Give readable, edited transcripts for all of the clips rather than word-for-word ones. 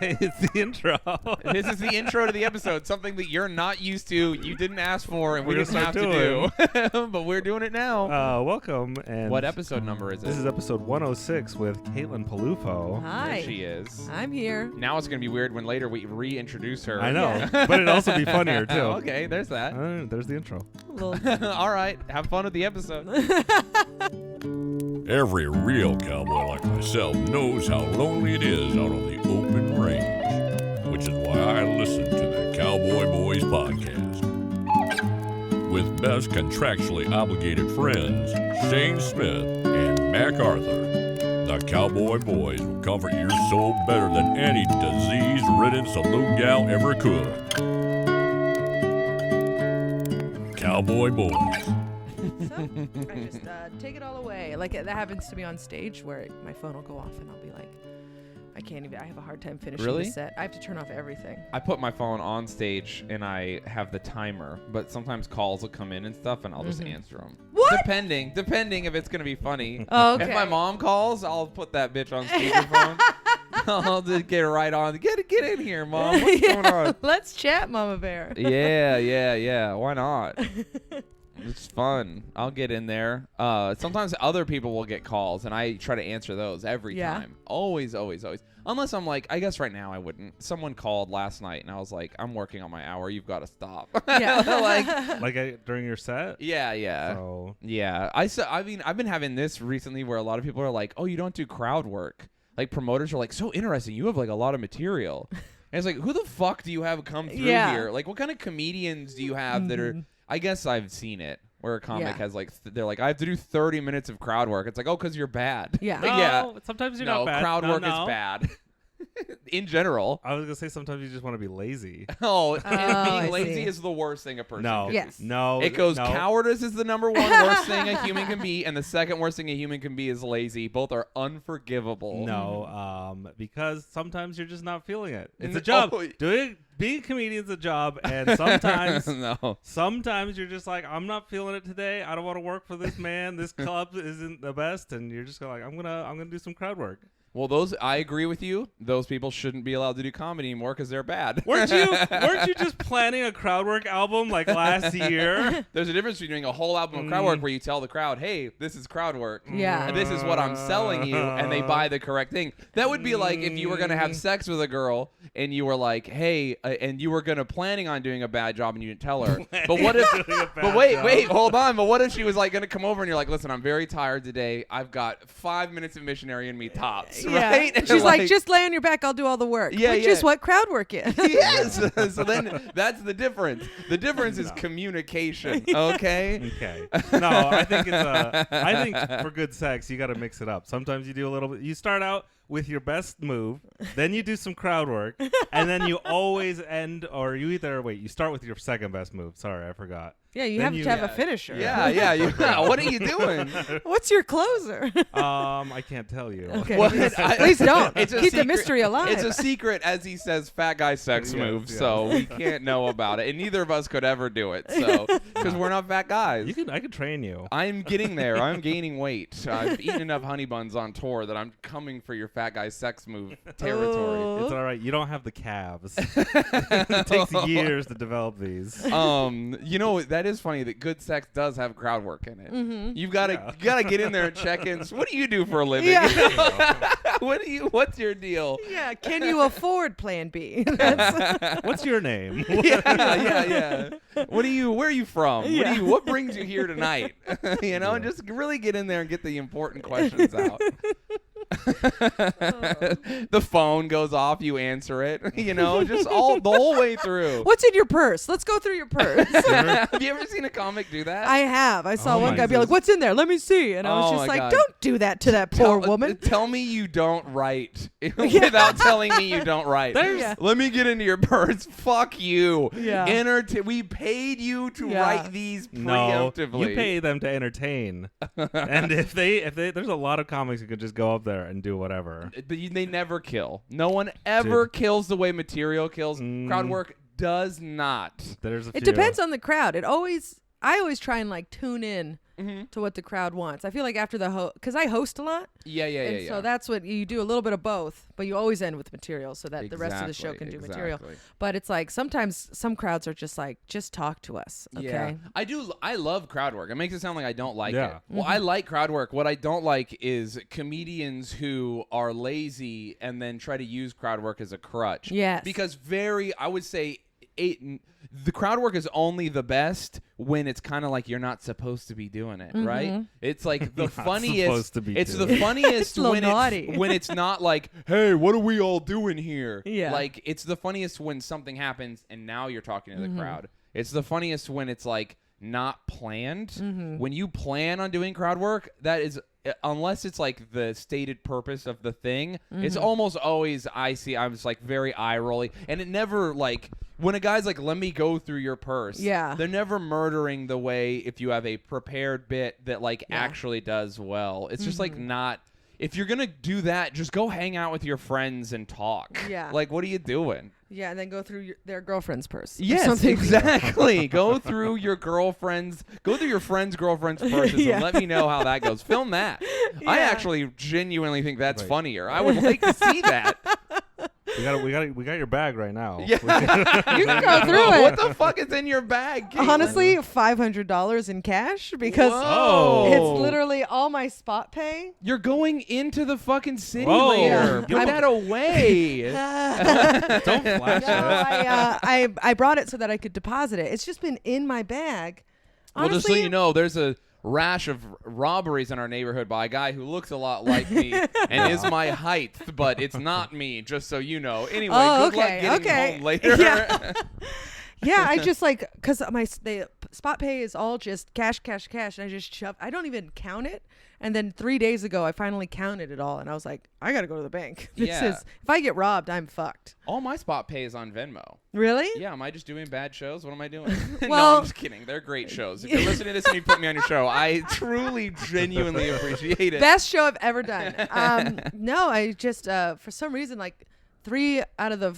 It's the intro. This is the intro to the episode, something that you're not used to, you didn't ask for, and we We're didn't have gonna to do. But we're doing it now. Welcome. And What episode number is it? This is episode 106 with Caitlin Peluffo. Hi. There she is. I'm here. Now it's going to be weird when later we reintroduce her. I know, Yeah. but it'd also be funnier, too. Okay, there's that. There's the intro. Well, All right, have fun with the episode. Every real cowboy like myself knows how lonely it is out on the open range, which is why I listen to the Cowboy Boys podcast. With best contractually obligated friends, Shayne Smith and Mac Arthur, the Cowboy Boys will comfort your soul better than any disease-ridden saloon gal ever could. Cowboy Boys. I just take it all away. Like that happens to me on stage where my phone will go off and I'll be like, I can't even. I have a hard time finishing Really? the set. I have to turn off everything. I put my phone on stage and I have the timer, but sometimes calls will come in and stuff, and I'll just answer them. What? Depending if it's gonna be funny. Oh, okay. If my mom calls, I'll put that bitch on speakerphone. I'll just get her right on. Get in here, Mom. What's going on? Let's chat, Mama Bear. Yeah. Why not? It's fun. I'll get in there. Sometimes other people will get calls, and I try to answer those every time. Always. Unless I'm like, I guess right now I wouldn't. Someone called last night, and I was like, I'm working on my hour. You've got to stop. Yeah. During your set? Yeah. So, Yeah. I've been having this recently where a lot of people are like, oh, you don't do crowd work. Like, promoters are like, so interesting. You have, like, a lot of material. And it's like, who the fuck do you have come through here? Like, what kind of comedians do you have that are... I guess I've seen it where a comic has like they're like, I have to do 30 minutes of crowd work. It's like, oh, because you're bad. Yeah. Like, no, sometimes you're not bad. Crowd work no. is bad. In general. I was gonna say sometimes you just want to be lazy. Oh, and I being lazy see. is the worst thing a person No. can Yes. No. It goes no. cowardice is the number one worst thing a human can be, and the second worst thing a human can be is lazy. Both are unforgivable. No, because sometimes you're just not feeling it. It's a job. Oh. Being a comedian's a job, and sometimes No. sometimes you're just like, I'm not feeling it today. I don't want to work for this man. This club isn't the best, and you're just like, I'm gonna do some crowd work. Well, I agree with you. Those people shouldn't be allowed to do comedy anymore because they're bad. Weren't you just planning a crowd work album like last year? There's a difference between doing a whole album of crowd work where you tell the crowd, hey, this is crowd work. Yeah. And this is what I'm selling you, and they buy the correct thing. That would be like if you were going to have sex with a girl and you were like, hey, and you were planning on doing a bad job and you didn't tell her. But what if, wait, hold on. But what if she was like going to come over and you're like, listen, I'm very tired today. I've got 5 minutes of missionary in me tops. Yeah. Right? And she's like, just lay on your back. I'll do all the work. Yeah, Which yeah. is what crowd work is. Yes. So then that's the difference. The difference is communication. Okay. Okay. No, I think for good sex you got to mix it up. Sometimes you do a little bit. You start out with your best move, then you do some crowd work, and then you always end, or you start with your second best move. Sorry, I forgot. Yeah, you Then have to have a finisher. Yeah. What are you doing? What's your closer? I can't tell you. Okay. Please don't. It's a Keep the secret. mystery alive. It's a secret, as he says, fat guy sex Yes, move. yes. So we can't know about it, and neither of us could ever do it. So because we're not fat guys. I could train you. I'm getting there. I'm gaining weight. I've eaten enough honey buns on tour that I'm coming for your fat guy sex move territory. Oh. It's all right. You don't have the calves. It takes years to develop these. That is funny that good sex does have crowd work in it. Mm-hmm. You gotta get in there and check in. So what do you do for a living? Yeah. What's your deal? Yeah. Can you afford Plan B? What's your name? Yeah. Where are you from? Yeah. What brings you here tonight? Just really get in there and get the important questions out. The phone goes off, you answer it, just the whole way through. What's in your purse? Let's go through your purse. Have you ever seen a comic do that? I have. I saw Oh one my guy be like, goodness. what's in there? Let me see. And I was Oh just my like, God. don't do that to that poor woman. Tell me you don't write without telling me you don't write. Yeah. Let me get into your purse. Fuck you. Yeah. We paid you to Yeah. write these No, preemptively. you pay them to entertain. And if they, there's a lot of comics who could just go up there and do whatever. But they never kill. No one ever kills the way material kills. Crowd work does not. There's a few. It depends on the crowd. I always try and like tune in to what the crowd wants. I feel like after because I host a lot. Yeah. So that's what you do, a little bit of both, but you always end with material so that the rest of the show can do material. But it's like sometimes some crowds are just like, just talk to us. Okay. Yeah. I love crowd work. It makes it sound like I don't like it. Mm-hmm. Well, I like crowd work. What I don't like is comedians who are lazy and then try to use crowd work as a crutch. Yes. Because I would say the crowd work is only the best when it's kind of like you're not supposed to be doing it, right? It's like the funniest. It's the funniest when it's not like, hey, what are we all doing here? Yeah. Like it's the funniest when something happens and now you're talking to the crowd. It's the funniest when it's like not planned. When you plan on doing crowd work, that is, unless it's like the stated purpose of the thing, it's almost always I'm just like very eye rolling, and it never like when a guy's like, let me go through your purse. Yeah, they're never murdering the way if you have a prepared bit that like actually does well. It's just like not. If you're gonna do that, just go hang out with your friends and talk. Yeah, like what are you doing? Yeah, and then go through their girlfriend's purse. Yes, exactly. Go through your friend's girlfriend's purses and let me know how that goes. Film that. Yeah. I actually genuinely think that's funnier. I would like to see that. We got your bag right now. Yeah. You can go through it. What the fuck is in your bag, Caitlin? Honestly, $500 in cash because it's literally all my spot pay. You're going into the fucking city later. Put that away. Don't flash it. I brought it so that I could deposit it. It's just been in my bag. Honestly, well, just so you know, there's a rash of robberies in our neighborhood by a guy who looks a lot like me and is my height, but it's not me, just so you know. Anyway, good luck getting home later. Yeah, I just like, because the spot pay is all just cash, and I just shove. I don't even count it. And then 3 days ago, I finally counted it all, and I was like, I got to go to the bank. If I get robbed, I'm fucked. All my spot pay is on Venmo. Really? Yeah, am I just doing bad shows? What am I doing? Well, no, I'm just kidding. They're great shows. If you're listening to this and you put me on your show, I truly, genuinely appreciate it. Best show I've ever done. No, I just, for some reason, like 3 out of the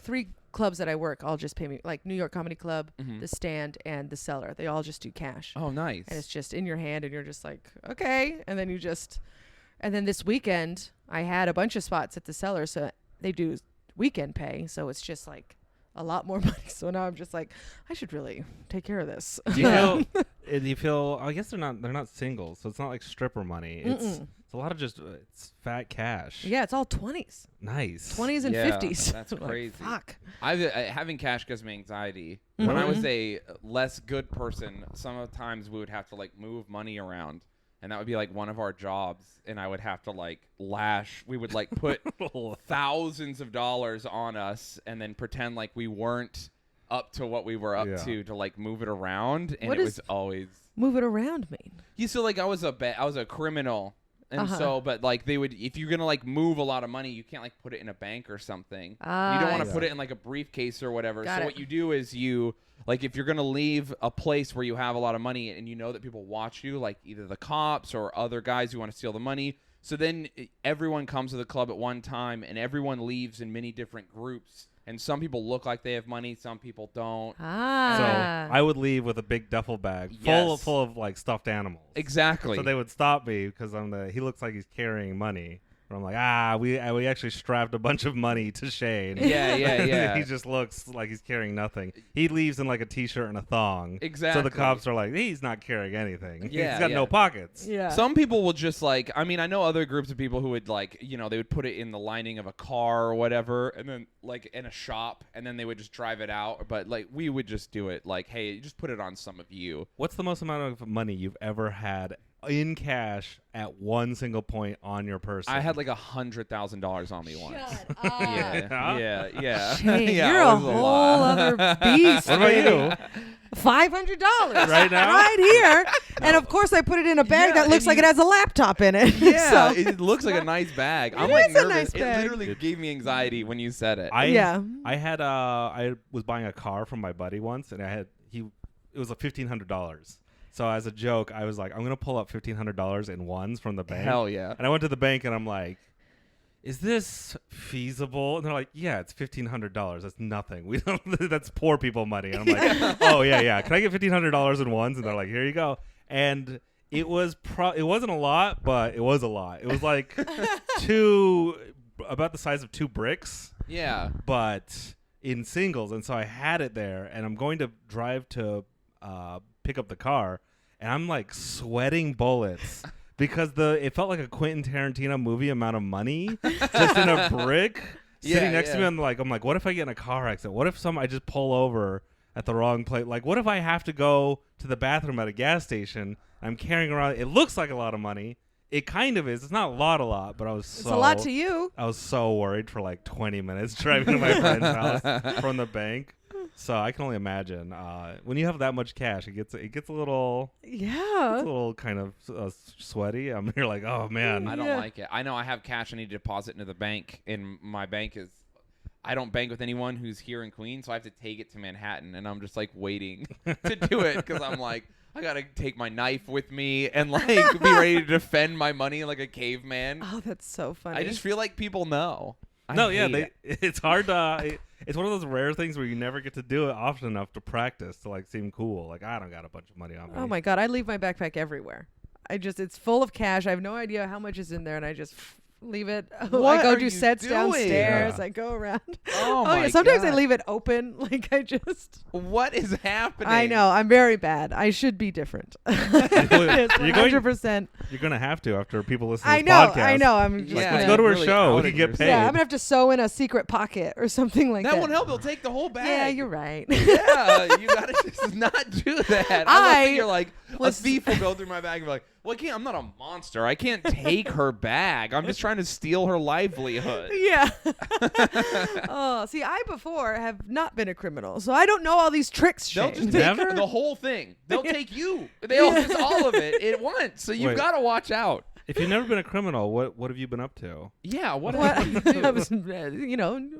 three clubs that I work all just pay me, like New York Comedy Club, the Stand, and the Cellar. They all just do cash. Oh, nice. And it's just in your hand, and you're just like, okay. And then this weekend, I had a bunch of spots at the Cellar, so they do weekend pay, so it's just like a lot more money. So now I'm just like, I should really take care of this. Do you feel? I guess they're not singles, so it's not like stripper money. It's a lot of just it's fat cash. Yeah, it's all 20s. Nice. 20s and 50s. That's crazy. Fuck. Having cash gives me anxiety. When I was a less good person, sometimes we would have to like move money around. And that would be like one of our jobs, and I would have to like we would like put thousands of dollars on us and then pretend like we weren't up to what we were up to like move it around, and it was always move it around mean? You so like I was a criminal, and so but like they would, if you're gonna like move a lot of money, you can't like put it in a bank or something. You don't want to put it in like a briefcase or whatever. What you do is you like if you're gonna leave a place where you have a lot of money and you know that people watch you, like either the cops or other guys who want to steal the money. So then everyone comes to the club at one time, and everyone leaves in many different groups. And some people look like they have money, some people don't. So I would leave with a big duffel bag full of like stuffed animals. Exactly. So they would stop me because he looks like he's carrying money. But I'm like, we actually strapped a bunch of money to Shayne. Yeah. He just looks like he's carrying nothing. He leaves in like a t-shirt and a thong. Exactly. So the cops are like, he's not carrying anything. Yeah, he's got no pockets. Yeah. Some people will just like, I mean, I know other groups of people who would like, you know, they would put it in the lining of a car or whatever, and then like in a shop, and then they would just drive it out. But like we would just do it like, hey, just put it on some of you. What's the most amount of money you've ever had in cash at one single point on your person? I had like $100,000 on me once. Shut up. Yeah. Shayne, you're a whole other beast. What about you? $500 right now, right here, and of course I put it in a bag that looks like it has a laptop in it. Yeah, it looks like a nice bag. I'm like nervous. A nice bag. It literally gave me anxiety when you said it. I was buying a car from my buddy once, and it was like $1,500. So as a joke, I was like, I'm going to pull up $1,500 in ones from the bank. Hell yeah. And I went to the bank, and I'm like, is this feasible? And they're like, yeah, it's $1,500. That's nothing. We don't. That's poor people money. And I'm like, oh yeah. Can I get $1,500 in ones? And they're like, here you go. And it was it wasn't a lot, but it was a lot. It was like about the size of 2 bricks. Yeah. But in singles. And so I had it there, and I'm going to drive to pick up the car, and I'm like sweating bullets. Because it felt like a Quentin Tarantino movie amount of money just in a brick sitting next to me. I'm like, what if I get in a car accident? What if I just pull over at the wrong place? Like, what if I have to go to the bathroom at a gas station? I'm carrying around. It looks like a lot of money. It kind of is. It's not a lot, but it's a lot to you. I was so worried for like 20 minutes driving to my friend's house from the bank. So I can only imagine when you have that much cash, it gets a little kind of sweaty. You're like, oh man, I don't like it. I know I have cash I need to deposit into the bank, and my bank is. I don't bank with anyone who's here in Queens, so I have to take it to Manhattan, and I'm just like waiting to do it because I'm like, I gotta take my knife with me and like be ready to defend my money like a caveman. Oh, that's so funny. I just feel like people know. It's hard to. It's one of those rare things where you never get to do it often enough to practice to like seem cool. Like, I don't got a bunch of money on me. Oh my God, I leave my backpack everywhere. It's full of cash. I have no idea how much is in there, and I just leave it. I go do sets downstairs. I go around. Oh my sometimes God. I leave it open. Like I just. What is happening? I know. I'm very bad. I should be different. You're 100%. You're gonna have to after people listen to this podcast. I know. I'm just. Let's go to her show. We can get paid. Yeah, I'm gonna have to sew in a secret pocket or something like that. That won't help. They'll take the whole bag. Yeah, you're right. Yeah, you gotta just not do that. I think you're like a thief will go through my bag and be like, well, I'm not a monster. I can't take her bag. I'm just trying to steal her livelihood. Yeah. Oh, see, I before have not been a criminal, so I don't know all these tricks. They'll just take her, the whole thing. They'll take you. They'll just all of it at once. So you've got to watch out. If you've never been a criminal, what have you been up to? Yeah, what have you do? I was,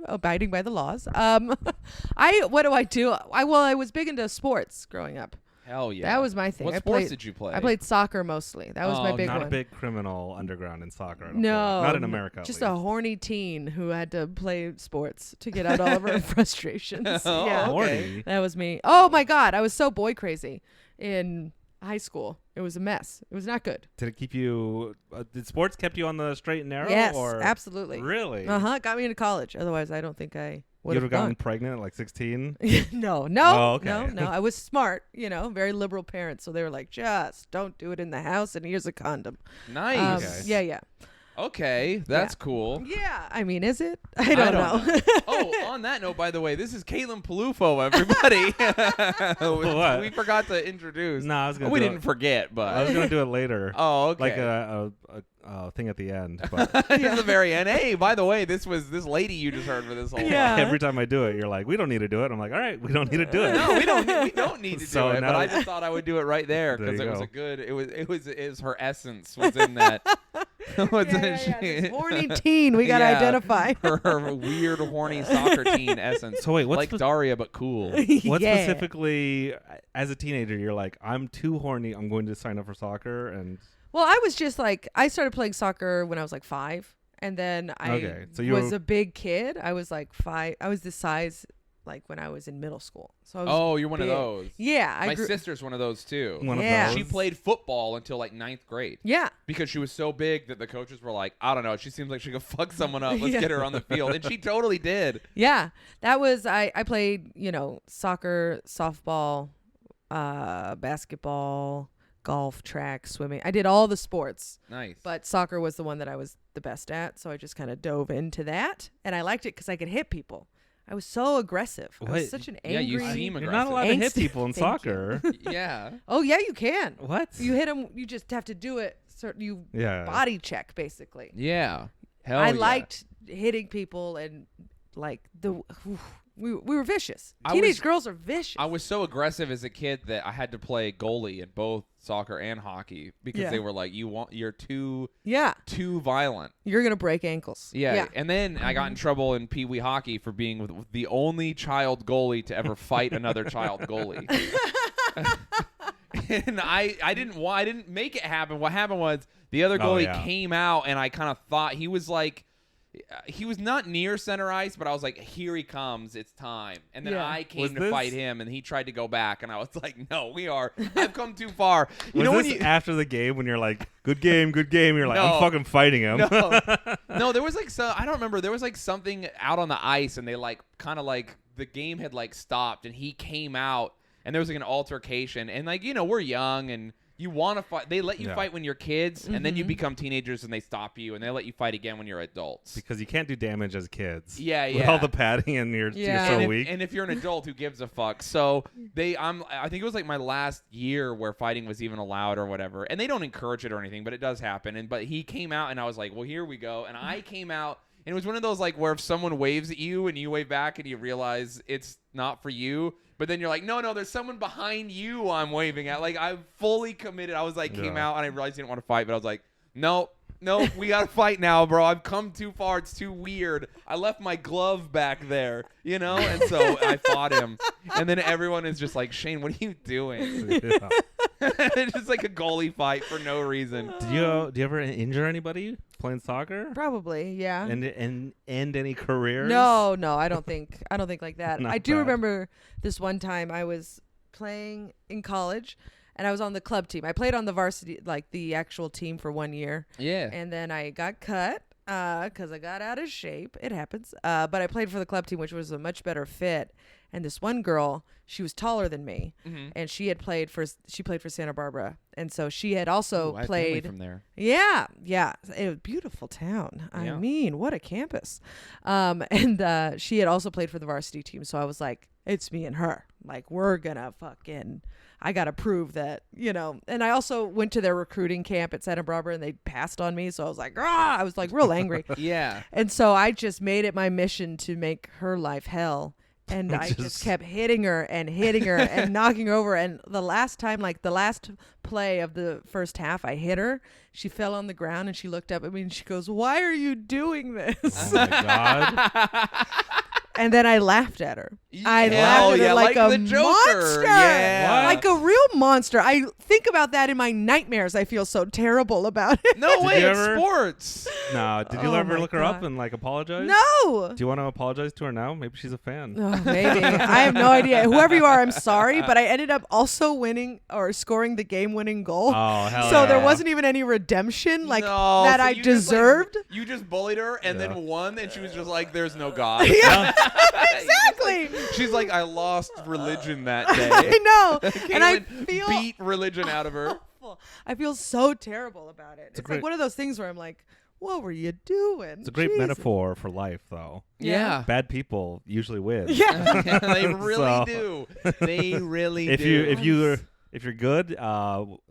abiding by the laws. What do I do? I was big into sports growing up. Hell yeah. That was my thing. What sports did you play? I played soccer mostly. That was my big one. Not a big criminal underground in soccer. I don't No. think. Not in America. Just a horny teen who had to play sports to get out all of her frustrations. Oh, yeah. Horny. That was me. Oh my God. I was so boy crazy in high school. It was a mess. It was not good. Did it keep you? Did sports kept you on the straight and narrow? Yes, or? absolutely. Really? It got me into college. Otherwise, I don't think I would You'd have gotten gone. pregnant at like 16? No. Oh, okay. No. I was smart, very liberal parents. So they were like, just don't do it in the house, and here's a condom. Nice. Okay. Yeah. Okay, that's cool. Yeah, I mean, is it? I don't know. Oh, on that note, by the way, this is Caitlin Peluffo, everybody. What? We forgot to introduce. No, I was gonna. We didn't forget, but I was gonna do it later. Oh, okay. Like a thing at the end. But At the very end. Hey, by the way, this was this lady you just heard for this whole. Yeah. every time I do it, you're like, we don't need to do it. I'm like, all right, we don't need to do it. No, we don't need to So do it. But now- I just thought I would do it right there There because you it was go. a good. It was her essence was in that. This horny teen we gotta Yeah. identify. her weird horny soccer teen essence. So wait, what's like Daria but cool. what Yeah. specifically, as a teenager, you're like, I'm too horny. I'm going to sign up for soccer, and Well, I was just like, I started playing soccer when I was like 5, and then I Okay, so you was were- a big kid. I was like 5. I was this size like when I was in middle school. So I was You're one of big. those. Yeah, My sister's one of those too. one Yeah. of those. She played football until like 9th grade Yeah. because she was so big that the coaches were like, I don't know, she seems like she could fuck someone up. Let's Yeah. get her on the field. And she totally did. Yeah. That was I played, soccer, softball, basketball, golf, track, swimming. I did all the sports. Nice. But soccer was the one that I was the best at, so I just kind of dove into that, and I liked it because I could hit people. I was so aggressive. I was What? such an Yeah, angry. you seem You're aggressive. not allowed to hit Angsty. people in Thank you. soccer. Yeah. Oh yeah, you can. What? You hit them. You just have to do it. You Yeah. body check basically. Yeah. Hell I yeah. liked hitting people and like we were vicious. I Teenage was- girls are vicious. I was so aggressive as a kid that I had to play goalie in both soccer and hockey because Yeah. they were like, you're too Yeah, violent. you're gonna break ankles. Yeah. And then I got in trouble in Pee Wee hockey for being with the only child goalie to ever fight another child goalie. And I didn't make it happen. What happened was the other goalie yeah. came out and I kind of thought he was like he was not near center ice, but I was like, here he comes, it's time. And then Yeah. I came Was to this- fight him, and he tried to go back, and I was like, no, I've come too far. You Was know when this you after the game when you're like, good game, you're like, No. I'm fucking fighting him. No, there was like I don't remember. There was like something out on the ice, and they like kind of like the game had like stopped, and he came out, and there was like an altercation, and like we're young, and you want to fight. They let you fight when you're kids, and then you become teenagers, and they stop you, and they let you fight again when you're adults. Because you can't do damage as kids. Yeah, With yeah. all the padding and you're Yeah. so and weak. and if you're an adult, who gives a fuck? So I think it was like my last year where fighting was even allowed or whatever. And they don't encourage it or anything, but it does happen. But he came out, and I was like, well, here we go. And I came out, and it was one of those like where if someone waves at you and you wave back and you realize it's not for you, but then you're like, no, there's someone behind you I'm waving at. Like I'm fully committed. I was like, came out, and I realized he didn't want to fight, but I was like, no, we got to fight now, bro. I've come too far. It's too weird. I left my glove back there, and so I fought him. And then everyone is just like, Shayne, what are you doing? Yeah. It's just like a goalie fight for no reason. Do you ever injure anybody playing soccer? Probably, yeah. And end any careers? No, I don't think like that. Not I do bad. remember this one time I was playing in college, and I was on the club team. I played on the varsity, like the actual team, for 1 year, Yeah. and then I got cut because I got out of shape. It happens. But I played for the club team, which was a much better fit. And this one girl, she was taller than me, and she played for Santa Barbara, and so she had also Ooh, I have family played from there. Yeah. It was a beautiful town. I Yeah. mean, what a campus. And she had also played for the varsity team. So I was like, it's me and her. Like, we're gonna I gotta prove that, And I also went to their recruiting camp at Santa Barbara, and they passed on me. So I was like, I was like real angry. Yeah. And so I just made it my mission to make her life hell. And I just kept hitting her and knocking her over. And the last time, like the last play of the first half, I hit her. She fell on the ground, and she looked up at me, and she goes, "Why are you doing this?" Oh my God. And then I laughed at her. I Yeah. laughed Oh, at her yeah, like like a the Joker. monster. Yeah. Like a real monster. I think about that in my nightmares. I feel so terrible about it. No way, you it's ever- sports. No. Did you Oh ever my look her up God. and like apologize? No. Do you want to apologize to her now? Maybe she's a fan. Oh, maybe. I have no idea. Whoever you are, I'm sorry, but I ended up also winning or scoring the game-winning goal. Oh, hell So yeah. there wasn't even any redemption like No, that so I you just, like, deserved. you just bullied her and Yeah. then won, and she was just like, there's no God. Yeah, exactly. She's like, I lost religion that day. I know. And I Caitlin feel beat religion out of her. awful. I feel so terrible about it. It's great- like one of those things where I'm like, what were you doing? It's a great Jesus. metaphor for life, though. Yeah. Bad people usually win. Yeah. They really So- do. They really If do. if you're good,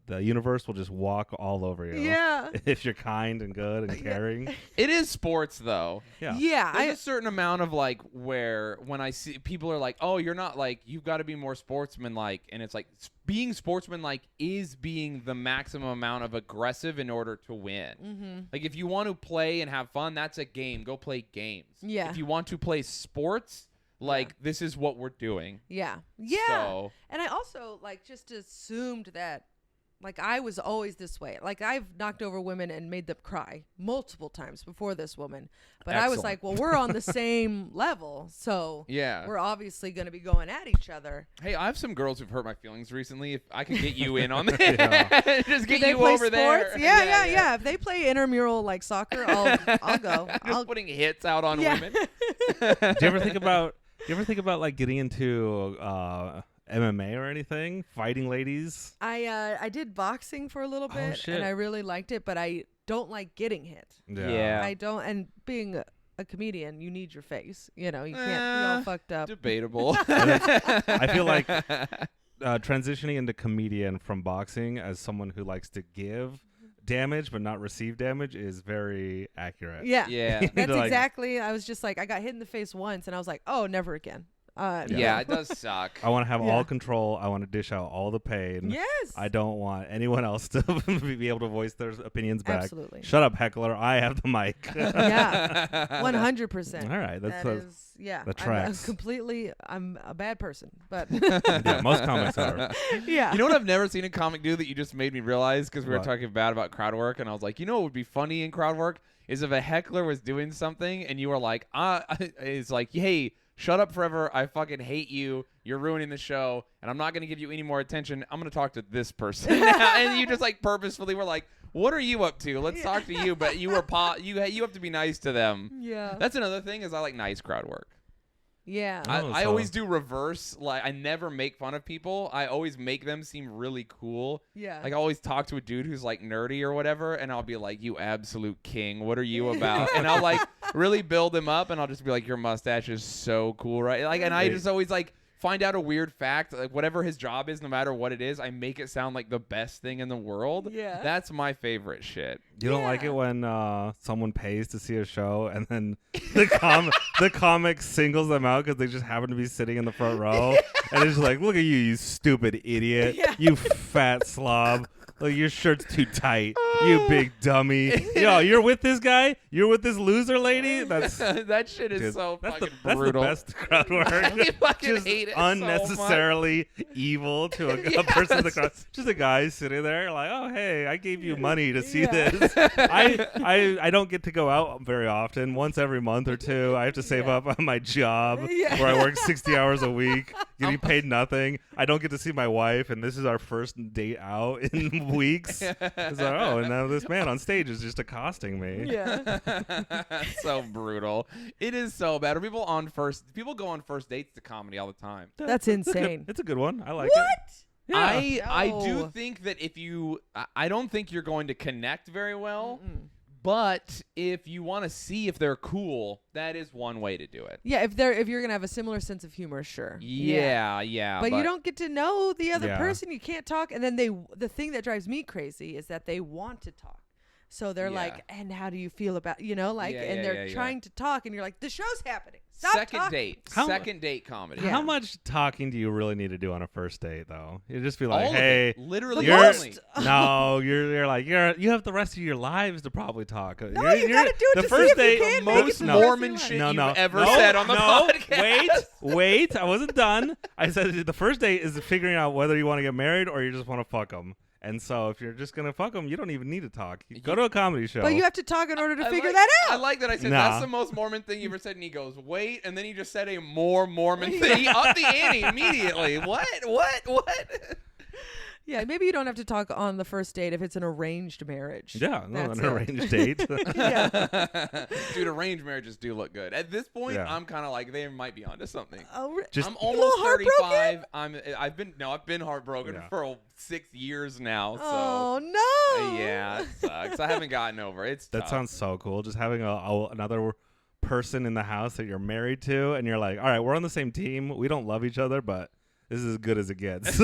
the universe will just walk all over you. Yeah. If you're kind and good and caring. It is sports, though. Yeah. Yeah. There's a certain amount of like where when I see people are like, oh, you're not like, you've got to be more sportsmanlike. And it's like being sportsmanlike is being the maximum amount of aggressive in order to win. Mm-hmm. Like if you want to play and have fun, that's a game. Go play games. Yeah. If you want to play sports, like this is what we're doing. Yeah. Yeah. So, And I also like just assumed that like I was always this way. Like I've knocked over women and made them cry multiple times before this woman. But I was Excellent. like, well, we're on the same level. So yeah. we're obviously going to be going at each other. Hey, I have some girls who've hurt my feelings recently. If I could get you in on that, Yeah. just Do get they you play over sports? there. Yeah. If they play intramural like soccer, I'll go. Just putting hits out on Yeah. women. Do you ever think about like getting into MMA or anything? Fighting ladies? I did boxing for a little Oh, bit shit. and I really liked it, but I don't like getting hit. Yeah. I don't, and being a comedian, you need your face. You can't be all fucked up. Debatable. I feel like transitioning into comedian from boxing as someone who likes to give damage but not receive damage is very accurate. Yeah. Yeah. That's Like- exactly. I was just like, I got hit in the face once, and I was like, oh, never again. Yeah, it does suck. I want to have Yeah. all control. I want to dish out all the pain. Yes. I don't want anyone else to be able to voice their opinions back. Absolutely. Shut up, heckler. I have the mic. Yeah. 100%. All right, That is, yeah. that I'm tracks. I'm a bad person, but Yeah, most comics are. yeah. You know what I've never seen a comic do that you just made me realize because we were What? talking bad about crowd work, and I was like, you know what would be funny in crowd work? is if a heckler was doing something and you were like, it's like, hey, shut up forever. I fucking hate you. You're ruining the show, and I'm not going to give you any more attention. I'm going to talk to this person now. And you just like purposefully were like, what are you up to? Let's talk to you. But you were you have to be nice to them. Yeah. That's another thing is I like nice crowd work. Yeah. I always do reverse. Like I never make fun of people. I always make them seem really cool. Yeah. Like I always talk to a dude who's like nerdy or whatever, and I'll be like, "You absolute king. What are you about?" And I'll like really build him up, and I'll just be like, "Your mustache is so cool, right?" Like, and I just always like find out a weird fact, like whatever his job is, no matter what it is, I make it sound like the best thing in the world. Yeah. That's my favorite shit. You don't like it when someone pays to see a show and then the comic singles them out because they just happen to be sitting in the front row and it's like, look at you, you stupid idiot, you fat slob. Like, your shirt's too tight. You big dummy. Yo, you're with this guy? You're with this loser lady? That's that shit is so fucking brutal. That's the best crowd work. I fucking Just hate it unnecessarily evil to a person in the crowd. Just a guy sitting there like, oh, hey, I gave you money to see this. I don't get to go out very often. Once every month or two, I have to save up on my job where I work 60 hours a week, getting paid nothing. I don't get to see my wife, and this is our first date out in weeks. It's like, oh, and now this man on stage is just accosting me. Yeah. So brutal. It is so bad. Or people go on first dates to comedy all the time. That's insane. It's a good one. I like What? it. Yeah. I No. do think that I don't think you're going to connect very well. But if you want to see if they're cool, that is one way to do it. Yeah, if you're gonna have a similar sense of humor, sure. Yeah. But you don't get to know the other Yeah. person. You can't talk. And then the thing that drives me crazy is that they want to talk. So they're like, and how do you feel about, and they're trying to talk, and you're like, the show's happening. Stop Second talking. date. How- Second date comedy. Yeah. How much talking do you really need to do on a first date, though? You just be like, All of hey, it. Literally The only. most- no, you're like you have the rest of your lives to probably talk. No, you gotta do it the to first see if you date. can make it Most to the rest of Mormon your life. shit No, you've no, ever no, said on the no, podcast. Wait, I wasn't done. I said the first date is figuring out whether you want to get married or you just want to fuck them. And so if you're just gonna fuck them, you don't even need to talk. Go to a comedy show. But you have to talk in order to figure like, that I out. like that I said Nah. that's the most Mormon thing you ever said, and he goes, wait, and then he just said a more Mormon thing. He upped the ante immediately. What? Yeah, maybe you don't have to talk on the first date if it's an arranged marriage. yeah, no, That's an it. arranged date. Dude, arranged marriages do look good. At this point, Yeah. I'm kind of like they might be onto something. Oh, Just I'm a little almost heartbroken? 35. I've been heartbroken Yeah. for 6 years now. So Oh no. yeah, it sucks. I haven't gotten over it. It's That tough. sounds so cool. Just having another person in the house that you're married to, and you're like, all right, we're on the same team. We don't love each other, but this is as good as it gets.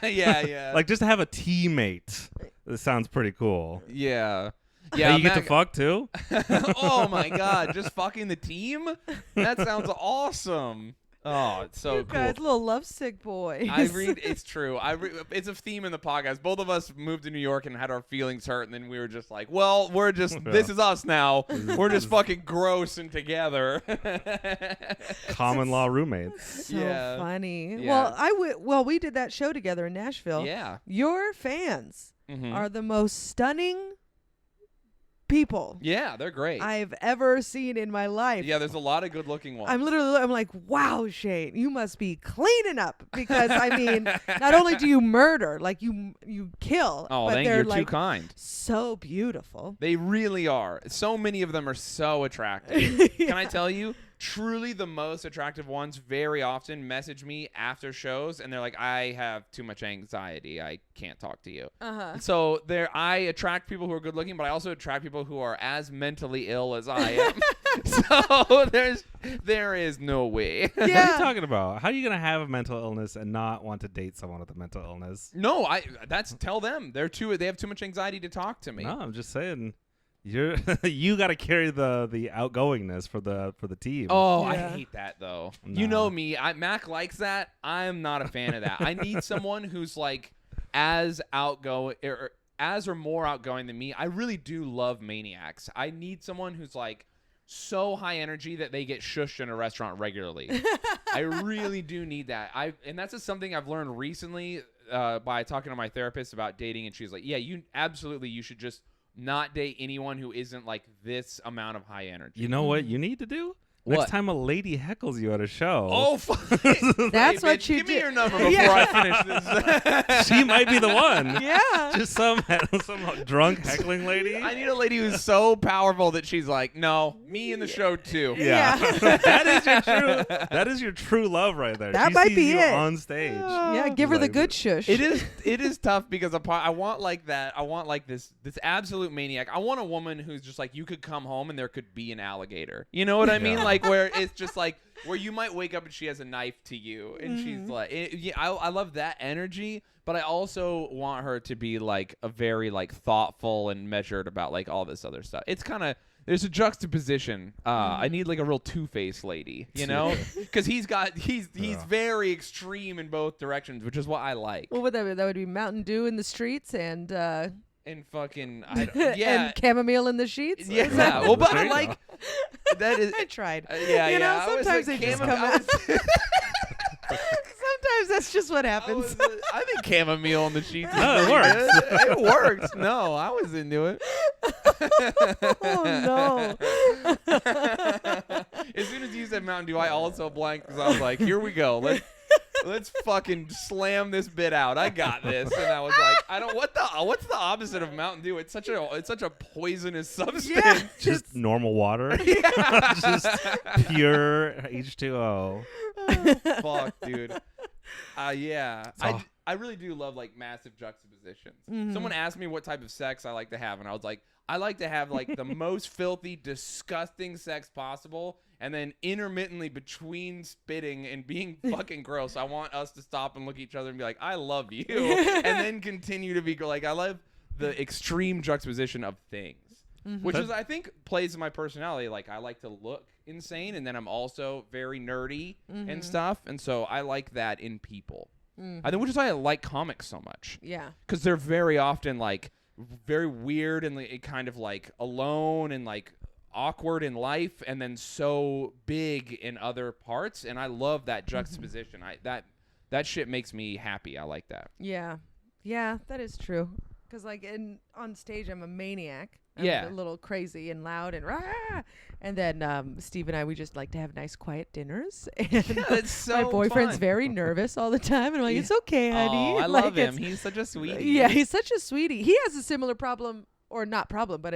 yeah. Like, just to have a teammate. This sounds pretty cool. yeah. Yeah, Yeah, you get to fuck too. Oh my god, just fucking the team? That sounds awesome. Oh, it's so You cool. guys, little lovesick boys. It's true. It's a theme in the podcast. Both of us moved to New York and had our feelings hurt, and then we were just like, well, this is us now. We're just fucking gross and together. Common law roommates. So Yeah. funny. Yeah. Well, we did that show together in Nashville. Yeah. Your fans Mhm. are the most stunning people Yeah, they're great. I've ever seen in my life. Yeah, there's a lot of good-looking ones. I'm like, wow, Shayne, you must be cleaning up because I mean, not only do you murder, like you kill, Oh, but thank you. they're You're like too kind. so beautiful. They really are. So many of them are so attractive. Can I tell you? Truly the most attractive ones very often message me after shows, and they're like, I have too much anxiety. I can't talk to you. Uh-huh. So I attract people who are good looking, but I also attract people who are as mentally ill as I am. So there is no way. What are you Yeah. talking about? How are you gonna have a mental illness and not want to date someone with a mental illness? No, tell them. They have too much anxiety to talk to me. No, I'm just saying. You got to carry the outgoingness for the team. Oh, Yeah. I hate that though. Nah. You know me. Mac likes that. I'm not a fan of that. I need someone who's like as outgoing or more outgoing than me. I really do love maniacs. I need someone who's like so high energy that they get shushed in a restaurant regularly. I really do need that. And that's just something I've learned recently by talking to my therapist about dating, and she's like, "Yeah, you should just not date anyone who isn't like this amount of high energy. You know what you need to do? What? Next time a lady heckles you at a show. Oh, fuck. That's Hey, what bitch, you give me do. your number before Yeah. I finish this. She might be the one. Yeah. Just some drunk heckling lady. I need a lady who's so powerful that she's like, no, me in the show too. Yeah. Yeah. that is your true love right there. That She might sees be you it. on stage. Yeah, give her the Like, good shush. It is tough because I want like that. I want like this absolute maniac. I want a woman who's just like, you could come home and there could be an alligator. You know what I mean? Yeah. Like where it's just like where you might wake up and she has a knife to you and she's like, I love that energy. But I also want her to be like a very like thoughtful and measured about like all this other stuff. It's kind of there's a juxtaposition. I need like a real Two-Face lady, you know, because he's very extreme in both directions, which is what I like. What would that be? That would be Mountain Dew in the streets and And fucking and chamomile in the sheets. Yeah. Is that- Well, but There I you like that is I tried. yeah, You know, yeah. I was sometimes like, they just chamomile- come out. Sometimes that's just what happens. I think chamomile in the sheets. is No, it pretty works. good. It works. No, I was into it. Oh no. As soon as you said Mountain Dew, I also blanked because I was like, "Here we go. Let's fucking slam this bit out. I got this." And I was like, "I don't. What's the opposite of Mountain Dew? It's such a poisonous substance." Yeah. Just normal water. Just pure H2O. Fuck, dude. Yeah. So- I really do love like massive juxtapositions. Mm-hmm. Someone asked me what type of sex I like to have, and I was like, I like to have like the most filthy, disgusting sex possible, and then intermittently between spitting and being fucking gross, I want us to stop and look at each other and be like, I love you, and then continue to be like, I love the extreme juxtaposition of things. Which is, I think, plays in my personality. Like, I like to look insane, and then I'm also very nerdy and stuff. And so I like that in people. I think, which is why I like comics so much. Yeah. Because they're very often, like, very weird and like, kind of, like, alone and, like, awkward in life, and then so big in other parts. And I love that juxtaposition. That shit makes me happy. I like that. Yeah. Yeah, that is true. Because like on stage, I'm a maniac. I'm Yeah. a little crazy and loud and rah. And then Steve and I, we just like to have nice, quiet dinners. And That's so my boyfriend's fun. very nervous all the time, and I'm like, it's okay, honey. Oh, I Like, love him. it's- He's such a sweetie. Yeah, he's such a sweetie. He has a similar problem, or not problem, but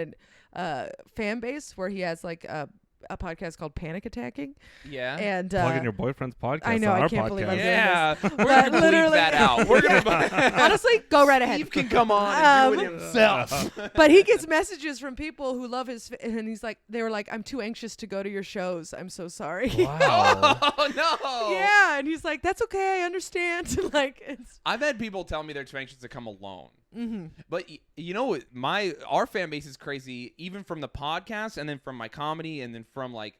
a fan base where he has like a podcast called Panic Attacking. Yeah. And Plugging your boyfriend's podcast I know, on I our can't podcast. believe I'm doing Yeah, we're But gonna bleep literally- that out. We're gonna. honestly, go right ahead. Steve can come on and do it Um, himself. But he gets messages from people who love his, and he's like, they were like, I'm too anxious to go to your shows. I'm so sorry. Wow. Oh no! Yeah, and he's like, that's okay. I understand. Like, it's. I've had people tell me they're too anxious to come alone. Mm-hmm. But you know what? Our fan base is crazy, even from the podcast, and then from my comedy, and then from like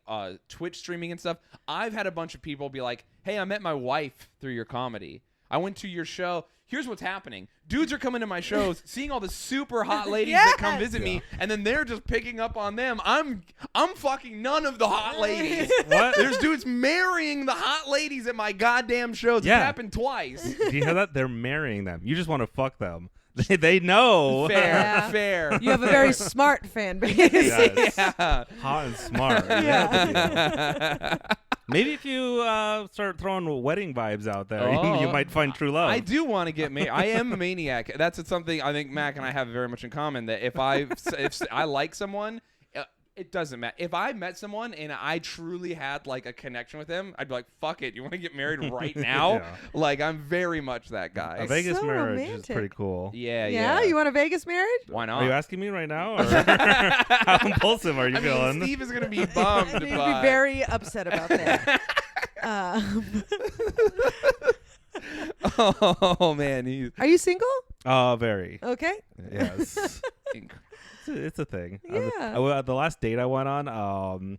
Twitch streaming and stuff. I've had a bunch of people be like, "Hey, I met my wife through your comedy. I went to your show. Here's what's happening. Dudes are coming to my shows, seeing all the super hot ladies that come Yes! visit me, and then they're just picking up on them. I'm fucking none of the hot ladies. What? There's dudes marrying the hot ladies at my goddamn shows. Yeah. It's happened twice. Do you hear that? They're marrying them. You just want to fuck them. They know. Fair, Yeah. fair. You have a very smart fan base. Yes. Yeah. Hot and smart. Yeah. Maybe if you start throwing wedding vibes out there, Oh. you might find true love. I do want to get married. I am a maniac. That's something I think Mac and I have very much in common. That if I like someone, it doesn't matter. If I met someone and I truly had like a connection with them, I'd be like, "Fuck it, you want to get married right now?" Yeah. Like I'm very much that guy. A Vegas so marriage is romantic. pretty cool. Yeah, Yeah, you want a Vegas marriage? Why Are not? you asking me right now? Or how impulsive are you I mean, feeling? Steve is gonna be bummed. He'd be but- very upset about that. Oh man, he's Are you single? Very. Okay. Yes. It's a thing. Yeah. The last date I went on,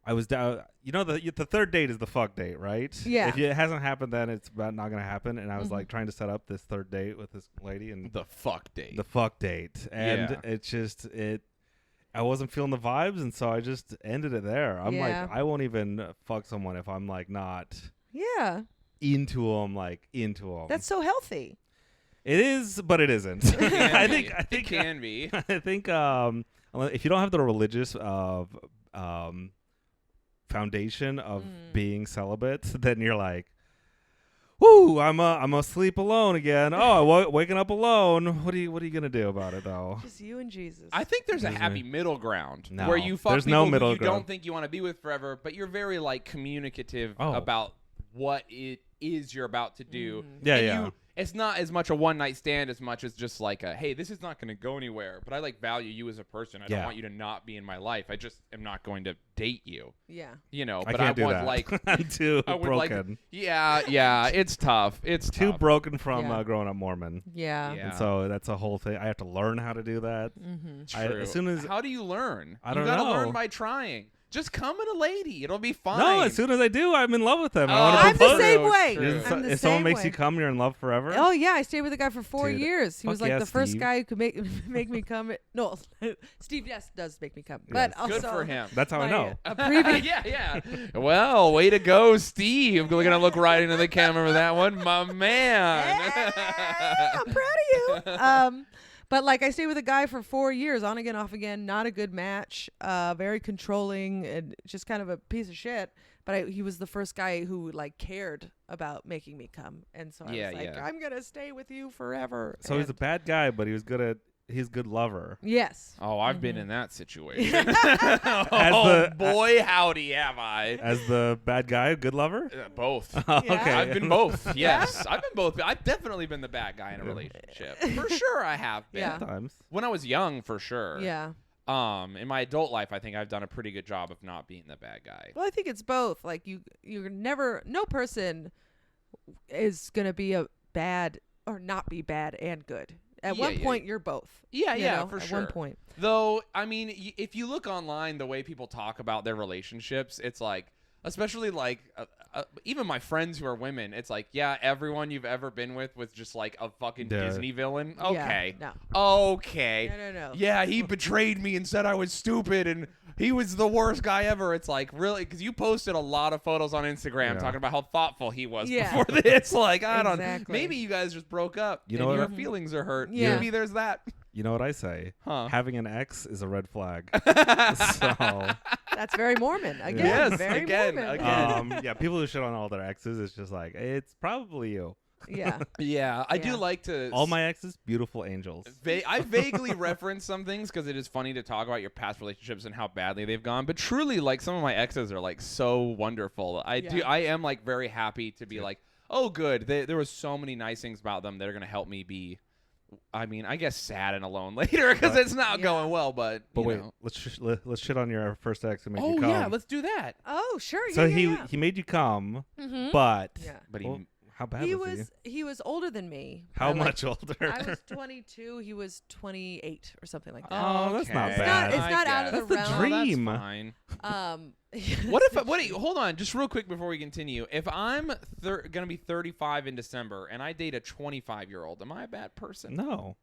I was down. You know, the third date is the fuck date, right? Yeah. If it hasn't happened, then it's about not gonna happen. And I was Mhm. like trying to set up this third date with this lady, and the fuck date. the fuck date, and Yeah. it's just I wasn't feeling the vibes, and so I just ended it there. I'm Yeah. like, I won't even fuck someone if I'm like not Yeah. into them, like into them. That's so healthy. It is, but it isn't. I think it can be. I think if you don't have the religious foundation of being celibate, then you're like, whoo, I'm a sleep alone again. Oh, waking up alone. What are you gonna do about it though? Just you and Jesus. I think there's a happy middle ground No, where you fuck there's people no middle who you ground. don't think you want to be with forever, but you're very like communicative Oh. about what it is you're about to do. Yeah, And yeah. It's not as much a one night stand as much as just like a, hey, this is not going to go anywhere, but I like value you as a person. I don't want you to not be in my life. I just am not going to date you. Yeah. You know, I but can't do want that. like I'm too I would broken. like yeah, it's tough. It's Too tough. broken from Yeah. growing up Mormon. Yeah. Yeah. And so that's a whole thing. I have to learn how to do that. True. As soon as How do you learn? I don't you gotta know. learn by trying. Just come in a lady. It'll be fine. no, as soon as I do, I'm in love with them. I Oh, want to I'm the propose. same True, way. true. I'm the If someone same makes way. you come, you're in love forever. Oh yeah, I stayed with a guy for 4 Dude, years. He was fuck like yeah, the first Steve. guy who could make me come. No, Steve, yes, does make me come, but Yes. also Good for him. That's how I my, know. previous, yeah. Well, way to go, Steve. We're gonna look right into the camera with that one, my man. I'm proud of you. But like I stayed with a guy for 4 years, on again, off again. Not a good match. Very controlling and just kind of a piece of shit. But he was the first guy who like cared about making me come, and so I Yeah, was like, yeah. I'm gonna stay with you forever. So he's a And- bad guy, but he's a good lover. yes. Oh, I've been in that situation. As Oh the- boy, howdy have I. As the bad guy, a good lover? Both. Okay. I've been both. Yes, I've been both. I've definitely been the bad guy in a relationship. For sure, I have been. Yeah. Sometimes. When I was young, for sure. Yeah. In my adult life, I think I've done a pretty good job of not being the bad guy. Well, I think it's both. Like you're never. No person is gonna be a bad or not be bad and good. At Yeah, one yeah, point, you're both. Yeah, you yeah, know, for at sure. one point. Though, I mean, if you look online, the way people talk about their relationships, it's like, especially like even my friends who are women, it's like, yeah, everyone you've ever been with was just like a fucking Duh. Disney villain. Yeah, Okay. no. Okay. No. Yeah, he betrayed me and said I was stupid and he was the worst guy ever. It's like, really? Because you posted a lot of photos on Instagram Yeah. talking about how thoughtful he was Yeah. before this. Like, I don't know. Exactly. Maybe you guys just broke up You and know what? your feelings are hurt. Yeah. Maybe there's that. You know what I say? Huh. Having an ex is a red flag. So, That's very Mormon. Again, Yes, very again, Mormon. again. yeah, people who shit on all their exes, it's just like, it's probably you. Yeah. Yeah, I do Yeah. like to. All my exes, beautiful angels. I vaguely reference some things because it is funny to talk about your past relationships and how badly they've gone. But truly, like some of my exes are like so wonderful. I am like very happy to be like, oh, good. There was so many nice things about them that are gonna help me be. I mean, I guess sad and alone later because it's not Yeah. going well. But But you wait, know. let's shit on your first ex and make Oh you come. yeah, let's do that. Oh, sure. So yeah. he made you come, Mhm. but Yeah. But he. well, how bad He was was older than me. How by, like, much older? I was 22. He was 28 or something like that. Oh, that's not okay. bad. It's not out of That's the the realm. dream. That's fine. What What? Hold on, just real quick before we continue. If I'm gonna be 35 in December and I date a 25-year-old, am I a bad person? No.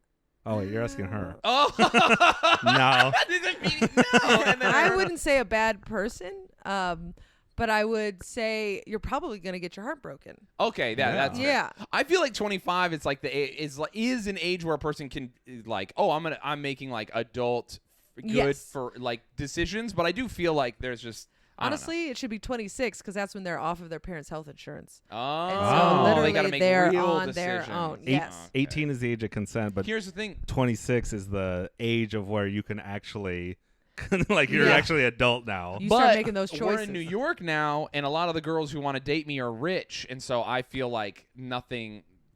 Oh, wait, you're asking her. Oh No. That doesn't mean no. And then I wouldn't say a bad person, but I would say you're probably gonna get your heart broken. Okay, that's fair. Yeah. I feel like 25. It's like is an age where a person can like, oh, I'm making like adult good Yes. for like decisions, but I do feel like there's just I don't know. Honestly, it should be 26 because that's when they're off of their parents' health insurance. Oh, And so they literally gotta make they're real on decisions. their own. Eight- Yes. 18 is the age of consent, but Here's the thing. 26 is the age of where you can actually, like, you're Yeah. actually adult now. You But start making those choices. we're in New York now, and a lot of the girls who want to date me are rich, and so I feel like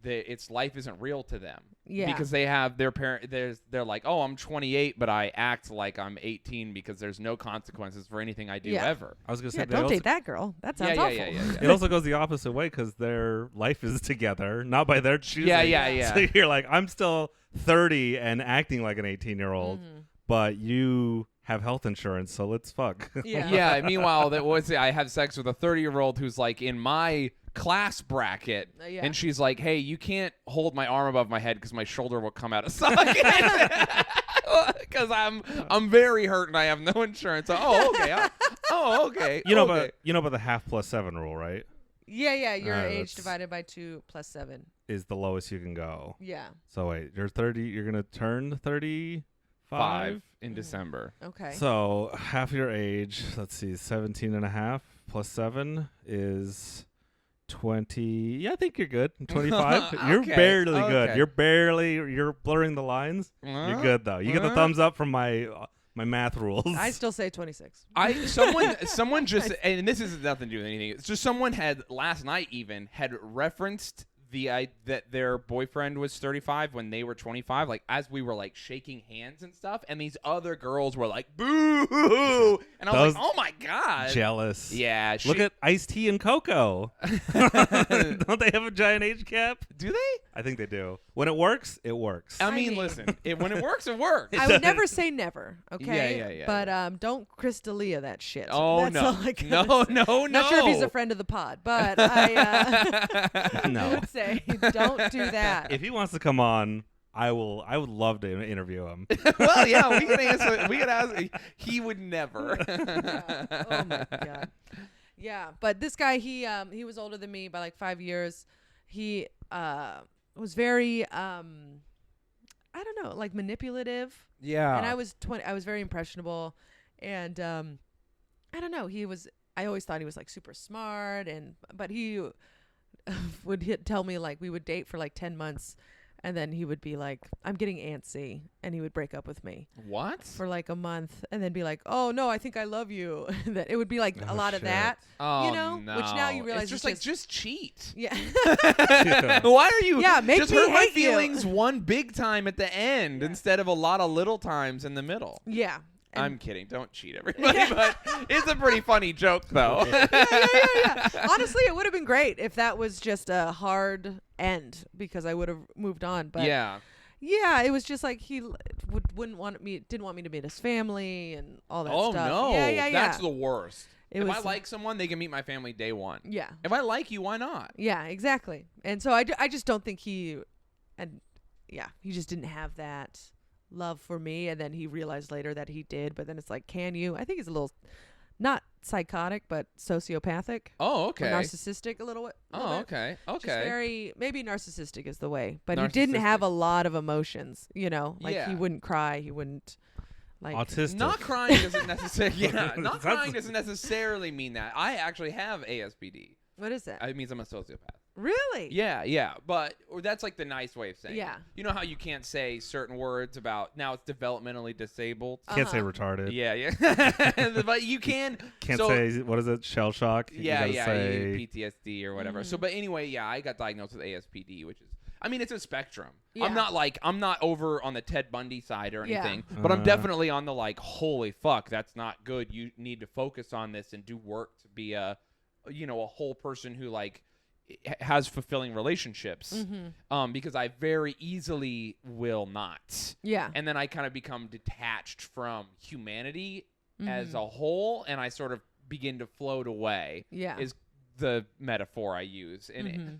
its life isn't real to them. Yeah. Because they have their parent. They're like, oh, I'm 28, but I act like I'm 18 because there's no consequences for anything I do Yeah. ever. I was going to say, Yeah, they don't also, date that girl. That sounds Yeah, awful. yeah. it also goes the opposite way because their life is together, not by their choosing. Yeah. So you're like, I'm still 30 and acting like an 18-year-old, but you have health insurance, so let's fuck. Yeah. Yeah. Meanwhile, I have sex with a 30-year-old who's like in my class bracket, Yeah. and she's like, "Hey, you can't hold my arm above my head because my shoulder will come out of socket." Because I'm very hurt and I have no insurance. Oh, okay. Okay. You know okay. about the half plus 7 rule, right? Yeah, your age that's- divided by 2 plus 7. is the lowest you can go. Yeah. So wait, you're 30. You're gonna turn 35 in December. Okay. So half your age. Let's see, 17 and a half plus 7 is 20. Yeah, I think you're good. 25. You're Okay, barely good. okay. You're blurring the lines. You're good though. You get the thumbs up from my math rules. I still say 26. Someone just, and this has nothing to do with anything. It's just someone had last night had referenced that their boyfriend was 35 when they were 25, like as we were like shaking hands and stuff, and these other girls were like boo, and I was like, oh my god, jealous. Yeah, look at Ice-T and Coco. Don't they have a giant age gap? Do they? I think they do. When it works, it works. I mean, listen, when it works, it works. I would never say never, okay? Yeah. But don't Chris D'Elia that shit. Oh, That's no. all I gotta No. say. Not sure if he's a friend of the pod, but I No. would say don't do that. If he wants to come on, I would love to interview him. Well, yeah, we can answer. We can ask. He would never. Yeah. Oh my god. Yeah, but this guy, he was older than me by like 5 years. He was very I don't know, like manipulative. Yeah. And I was 20. I was very impressionable, and I don't know. I always thought he was like super smart, but he would tell me like we would date for like 10 months. And then he would be like, I'm getting antsy. And he would break up with me. What? For like a month. And then be like, oh, no, I think I love you. That it would be like a lot of that. Oh, you know? no. Which now you realize it's just like, just cheat. Yeah. Why are you? Yeah, make just me hurt my hate you. feelings one big time at the end instead of a lot of little times in the middle. Yeah. I'm kidding. Don't cheat, everybody. But it's a pretty funny joke, though. Yeah. Honestly, it would have been great if that was just a hard end because I would have moved on. But yeah, it was just like he didn't want me to meet his family and all that oh, stuff. no. Yeah. That's the worst. If I was- like someone, they can meet my family day one. Yeah. If I like you, why not? Yeah, exactly. And so I just don't think he just didn't have that love for me. And then he realized later that he did. But then it's like, can you? I think he's a little, not psychotic, but sociopathic. Oh, Or okay. narcissistic a little bit. Oh, okay. Just Okay. maybe narcissistic is the way. But he didn't have a lot of emotions, you know? Like Yeah. he wouldn't cry. He wouldn't, like. Autistic. Not crying doesn't necessarily. Yeah, not That's- crying doesn't necessarily mean that. I actually have ASPD. What is that? It means I'm a sociopath. Really? Yeah, but that's like the nice way of saying Yeah. it. You know how you can't say certain words about now it's developmentally disabled? Can't say Uh-huh. retarded. Yeah. But you can. Can't so, say, what is it, shell shock? You gotta say, PTSD or whatever. Mhm. So, but anyway, yeah, I got diagnosed with ASPD, which is, I mean, it's a spectrum. Yeah. I'm not over on the Ted Bundy side or Yeah. anything, but I'm definitely on the like, holy fuck, that's not good. You need to focus on this and do work to be a whole person who like has fulfilling relationships. Mm-hmm. Because I very easily will not. Yeah. And then I kind of become detached from humanity as Mhm. a whole, and I sort of begin to float away. Yeah. Is the metaphor I use, and Mhm.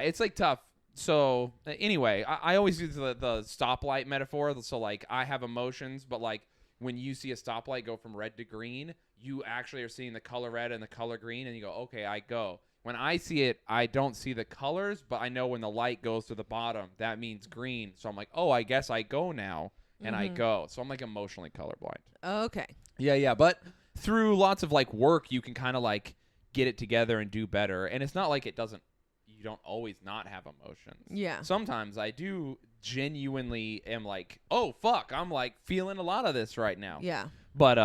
it's like tough. So anyway, I always use the stoplight metaphor. So like I have emotions, but like when you see a stoplight go from red to green, you actually are seeing the color red and the color green, and you go, okay, I go. When I see it, I don't see the colors, but I know when the light goes to the bottom, that means green. So I'm like, oh, I guess I go now, and I go. So I'm like emotionally colorblind. Okay. Yeah. But through lots of like work, you can kind of like get it together and do better. And it's not like you don't always not have emotions. Yeah. Sometimes I do genuinely am like, oh, fuck, I'm like feeling a lot of this right now. Yeah. But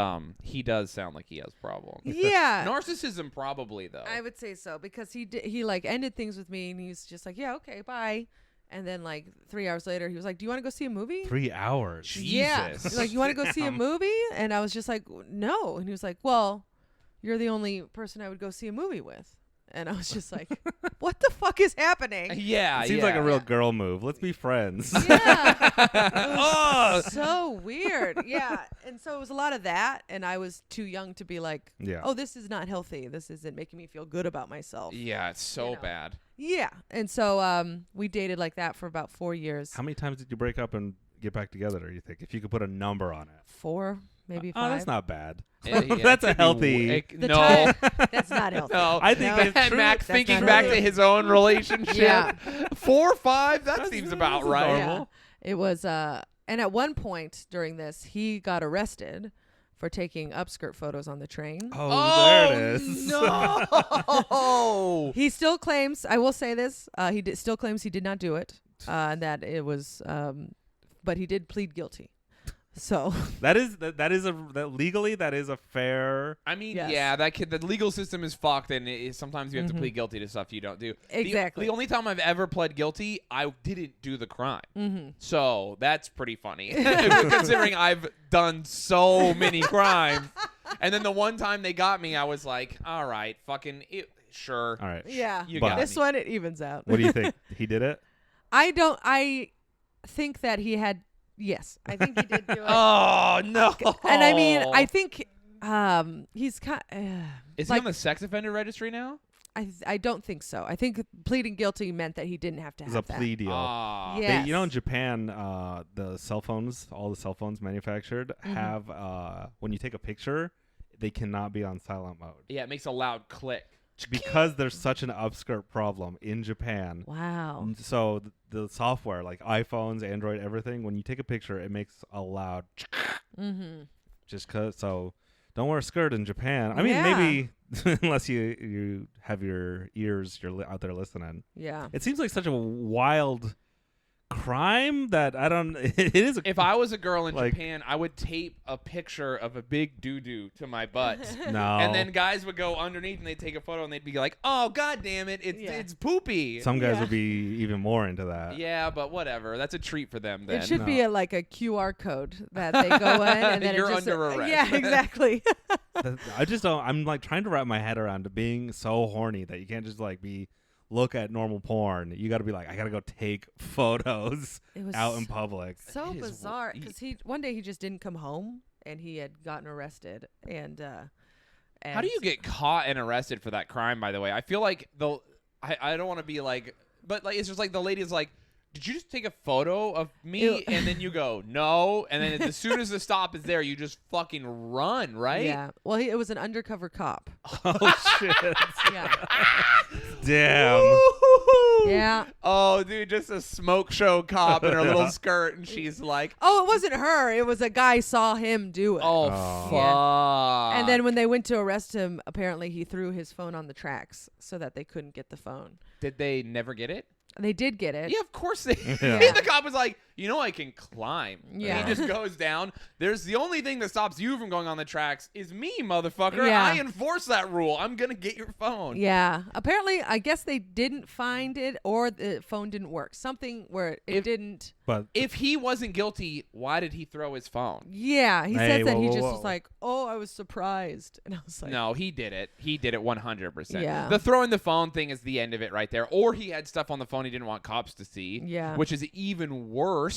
he does sound like he has problems. Yeah. Narcissism probably, though. I would say so because he like ended things with me and he's just like, yeah, okay, bye. And then like 3 hours later, he was like, do you want to go see a movie? 3 hours. Yeah. Jesus. He's like, you want to go see a movie? And I was just like, no. And he was like, well, you're the only person I would go see a movie with. And I was just like, what the fuck is happening? Yeah, It seems like a real girl move. Let's be friends. Yeah. Oh. So weird. Yeah. And so it was a lot of that. And I was too young to be like, Yeah. oh, this is not healthy. This isn't making me feel good about myself. Yeah, it's so You know. bad. Yeah. And so we dated like that for about 4 years. How many times did you break up and get back together, do you think? If you could put a number on it. 4, maybe 5. Oh, that's not bad. Yeah, That's it a could be healthy. The no. time- that's not healthy. No, I think No. it's true. Max That's thinking not back healthy. to his own relationship. Yeah. 4 or 5, that seems about that's right. normal. Yeah. It was and at one point during this, he got arrested for taking upskirt photos on the train. Oh, there it is. No. He still claims, I will say this, still claims he did not do it, and that it was, but he did plead guilty. So that legally that is a fair. I mean, Yes. yeah, the legal system is fucked, and sometimes you have to plead guilty to stuff you don't do. Exactly. The only time I've ever pled guilty, I didn't do the crime. So that's pretty funny, considering I've done so many crimes. And then the one time they got me, I was like, all right, sure. All right. yeah, You But- got this me. one it evens out. What do you think? He did it? I think that he had. Yes, I think he did do it. Oh, no. And I mean, I think he's kind. Is he on the sex offender registry now? I don't think so. I think pleading guilty meant that he didn't have to It was have a that. plea deal. Ah. Yeah. You know, in Japan, the cell phones, all the cell phones manufactured have when you take a picture, they cannot be on silent mode Yeah, it makes a loud click. because there's such an upskirt problem in Japan. Wow. So the software, like iPhones, Android, everything, when you take a picture, it makes a loud. Just cause. So don't wear a skirt in Japan. I mean, Yeah. maybe unless you have your ears, you're out there listening. Yeah. It seems like such a wild crime that I don't. It is. If I was a girl in Like- Japan, I would tape a picture of a big doo-doo to my butt. no. And then guys would go underneath and they'd take a photo and they'd be like, oh, God damn it, it's poopy. Some guys Yeah. would be even more into that. Yeah, but whatever. That's a treat for them then. It should No. be like a QR code that they go in and then You're it just, under arrest. Yeah, exactly. I just don't. I'm like trying to wrap my head around being so horny that you can't just like look at normal porn. You got to be like, I got to go take photos It was out in public. so It is bizarre because one day he just didn't come home and he had gotten arrested and How do you get caught and arrested for that crime, by the way? I feel like I don't want to be like, but like it's just like the lady's like, did you just take a photo of me? Ew. And then you go, no. And then as soon as the stop is there, you just fucking run, right? Yeah. Well, it was an undercover cop. Oh shit! Yeah. Damn. Woo-hoo-hoo. Yeah. Oh, dude, just a smoke show cop in her little skirt, and she's like, Oh, it wasn't her. It was a guy saw him do it. oh, Oh. fuck. And then when they went to arrest him, apparently he threw his phone on the tracks so that they couldn't get the phone. Did they never get it? They did get it. Yeah, of course they. Yeah. The cop was like, you know, I can climb. Yeah. And he just goes down. There's the only thing that stops you from going on the tracks is me, motherfucker. Yeah. I enforce that rule. I'm gonna get your phone. Yeah. Apparently, I guess they didn't find it or the phone didn't work. Something where it didn't. But If he wasn't guilty, why did he throw his phone? Yeah. He Hey, said that whoa, he whoa, just whoa. was like, oh, I was surprised. And I was like, No, he did it. He did it 100%. Yeah. The throwing the phone thing is the end of it right there. Or he had stuff on the phone he didn't want cops to see. Yeah. Which is even worse.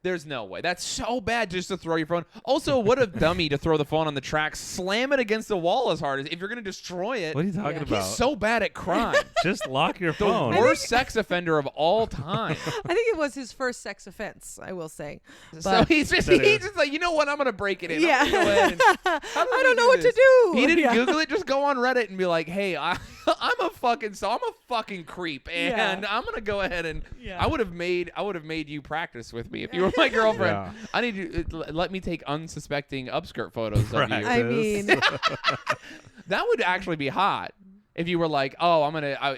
There's no way. That's so bad just to throw your phone. Also, what a dummy to throw the phone on the tracks, slam it against the wall as hard as if you're going to destroy it. what are you talking Yeah. about? He's so bad at crime. Just lock your The phone. worst sex offender of all time. I think it was his first sex offense, I will say. So But he's just like, you know what? I'm going to break it in. yeah. I'm gonna go ahead and- I How do we don't know do what this? to do. He didn't Yeah. Google it. Just go on Reddit and be like, "Hey, I'm a fucking creep, and Yeah. I'm gonna go ahead and Yeah. I would have made you practice with me if you were my girlfriend. Yeah. I need you let me take unsuspecting upskirt photos of you. Practice. I mean, That would actually be hot. If you were like, oh,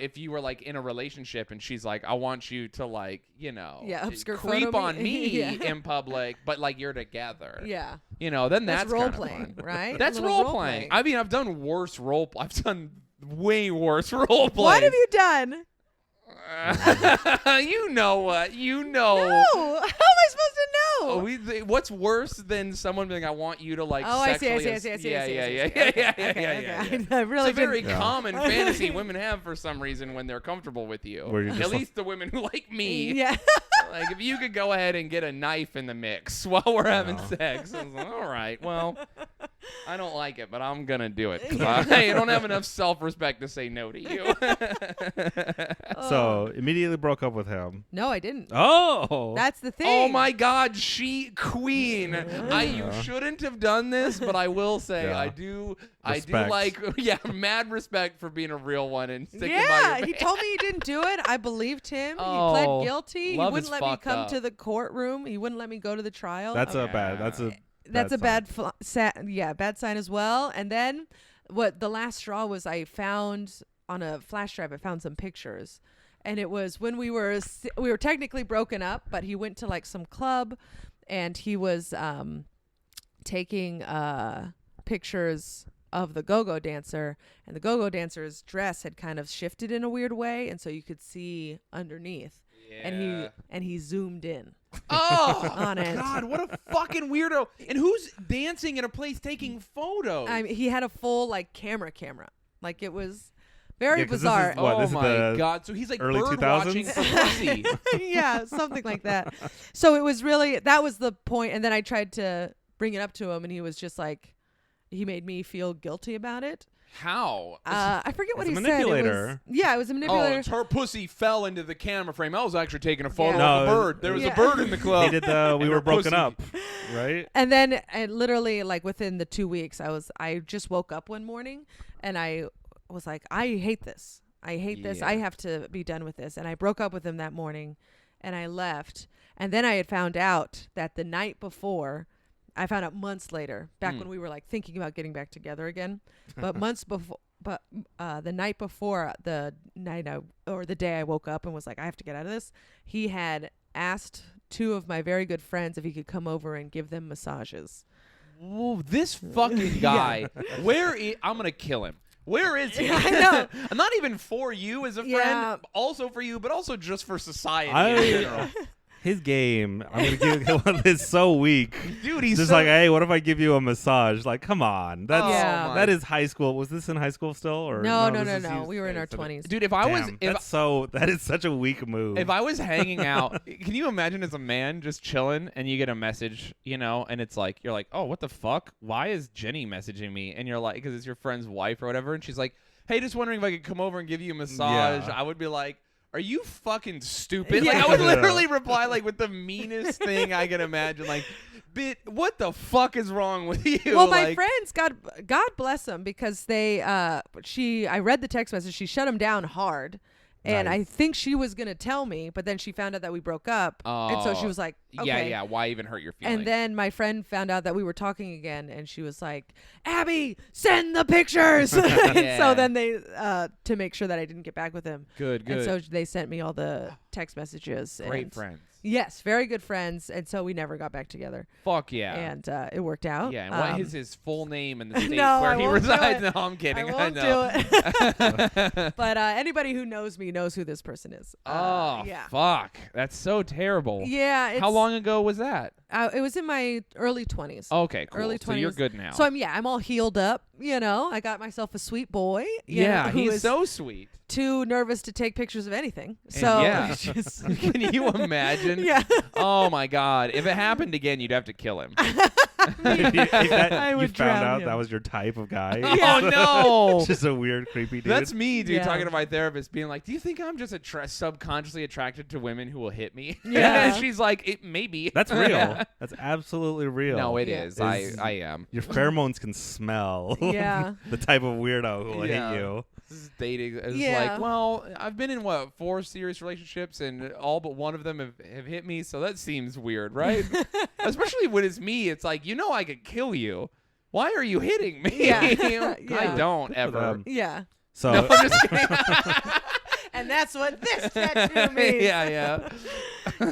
if you were like in a relationship and she's like, I want you to like, you know, Yeah, upskirt creep photo on me Yeah. in public, but like you're together. yeah. You know, then that's role kinda playing, fun. right? A That's little role playing. role-playing. I mean, I've done worse I've done way worse role plays. What have you done? You know what? You know. No. How am I supposed to know? What's worse than someone being, I want you to like Oh, I see, I sexually... see, I see, I see, Yeah, I see, yeah, I see, yeah, I see. yeah, Okay, yeah, okay, yeah, okay. yeah, yeah. I really It's a very didn't. common fantasy women have for some reason when they're comfortable with you. Where you're At just like- least the women who like me. Yeah. Like, if you could go ahead and get a knife in the mix while we're having sex. I was like, all right, well, I don't like it, but I'm going to do it. 'Cause I don't have enough self-respect to say no to you. So immediately broke up with him. No, I didn't. Oh. That's the thing. Oh, my God, she queen. You shouldn't have done this, but I will say I do like, mad respect for being a real one and sticking by your he told me he didn't do it. I believed him. He Oh, pled guilty. He love wouldn't is let me fucked come up. to the courtroom. He wouldn't let me go to the trial. That's I'm- a bad. That's a sign. bad sign as well. And then what the last straw was, I found on a flash drive, I found some pictures, and it was when we were technically broken up, but he went to like some club, and he was taking pictures of the go-go dancer, and the go-go dancer's dress had kind of shifted in a weird way, and so you could see underneath. Yeah. And he zoomed in. Oh, on it. God, what a fucking weirdo. And who's dancing in a place taking photos? I mean, he had a full like camera. Like, it was very 'cause this is bizarre. what, oh this is my the God. So he's like early bird watching 2000s? for pussy. Yeah, something like that. So it was really, that was the point. And then I tried to bring it up to him, and he was just like, he made me feel guilty about it. How? I forget what he It's a said. It was, manipulator. yeah, it was a Oh, manipulator. it's her pussy fell into the camera frame. I was actually taking a photo Yeah. of a No, bird. There was yeah. a bird in the club. He did the. We And were her broken pussy. up, right? And then literally like within the 2 weeks, I just woke up one morning, and I was like, I hate this. I hate this. Yeah. I have to be done with this. And I broke up with him that morning, and I left. And then I had found out that the night before, I found out months later, back when we were like thinking about getting back together again, but months before. But the night before, the day I woke up and was like, I have to get out of this, he had asked 2 of my very good friends if he could come over and give them massages. Whoa, this fucking guy. I'm going to kill him. Where is he? I know. Not even for you as a friend, Yeah. also for you, but also just for society in I- general. His game. I'm gonna give him is so weak. Dude, he's Just so like, hey, what if I give you a massage? Like, come on. That's Yeah. that is high school. Was this in high school still? Or No. this is- We were in our okay, 20s. Dude, if I was Damn, if that is such a weak move. If I was hanging out, can you imagine as a man just chilling and you get a message, and it's like, you're like, oh, what the fuck? Why is Jenny messaging me? And you're like, because it's your friend's wife or whatever. And she's like, hey, just wondering if I could come over and give you a massage. Yeah. I would be like, are you fucking stupid? Yeah. Like, I would literally reply like with the meanest thing I can imagine. Like, what the fuck is wrong with you? Well, my Like, friends, God bless them, because I read the text message. She shut him down hard. And Nice. I think she was going to tell me, but then she found out that we broke up. And so she was like, okay. Yeah. Why even hurt your feelings? And then my friend found out that we were talking again, and she was like, Abby, send the pictures. Yeah. So then they, to make sure that I didn't get back with him. Good. And so they sent me all the text messages. Great and friends. Yes, very good friends. And so we never got back together. Fuck yeah. And it worked out. Yeah, and what is his full name and the state No, where I he won't do resides? it. No, I'm kidding. I won't know. do it. But anybody who knows me knows who this person is. Oh, yeah. fuck. That's so terrible. Yeah. How long ago was that? It was in my early 20s. Okay, cool. Early So you're 20s. good now. So I'm all healed up, I got myself a sweet boy. Who he's is so sweet. too nervous to take pictures of anything. And So yeah. just, Can you imagine? yeah. Oh my God. If it happened again, you'd have to kill him. I you would found drown out him. that was your type of guy. Yeah. Oh no. Just a weird, creepy dude. That's me, dude, Yeah. talking to my therapist, being like, do you think I'm just subconsciously attracted to women who will hit me? Yeah. And she's like, maybe. That's real. Yeah. That's absolutely real. No, it Yeah. is. Is- I am. Your pheromones can smell. Yeah. The type of weirdo who will Yeah. hit you. This is dating. It's Yeah. like, well, I've been in 4 serious relationships, and all but one of them have hit me, so that seems weird, right? Especially when it's me. It's like, I could kill you. Why are you hitting me? Yeah. I Yeah. don't for ever. them. Yeah. So No, I'm just kidding. And that's what this tattoo means. yeah.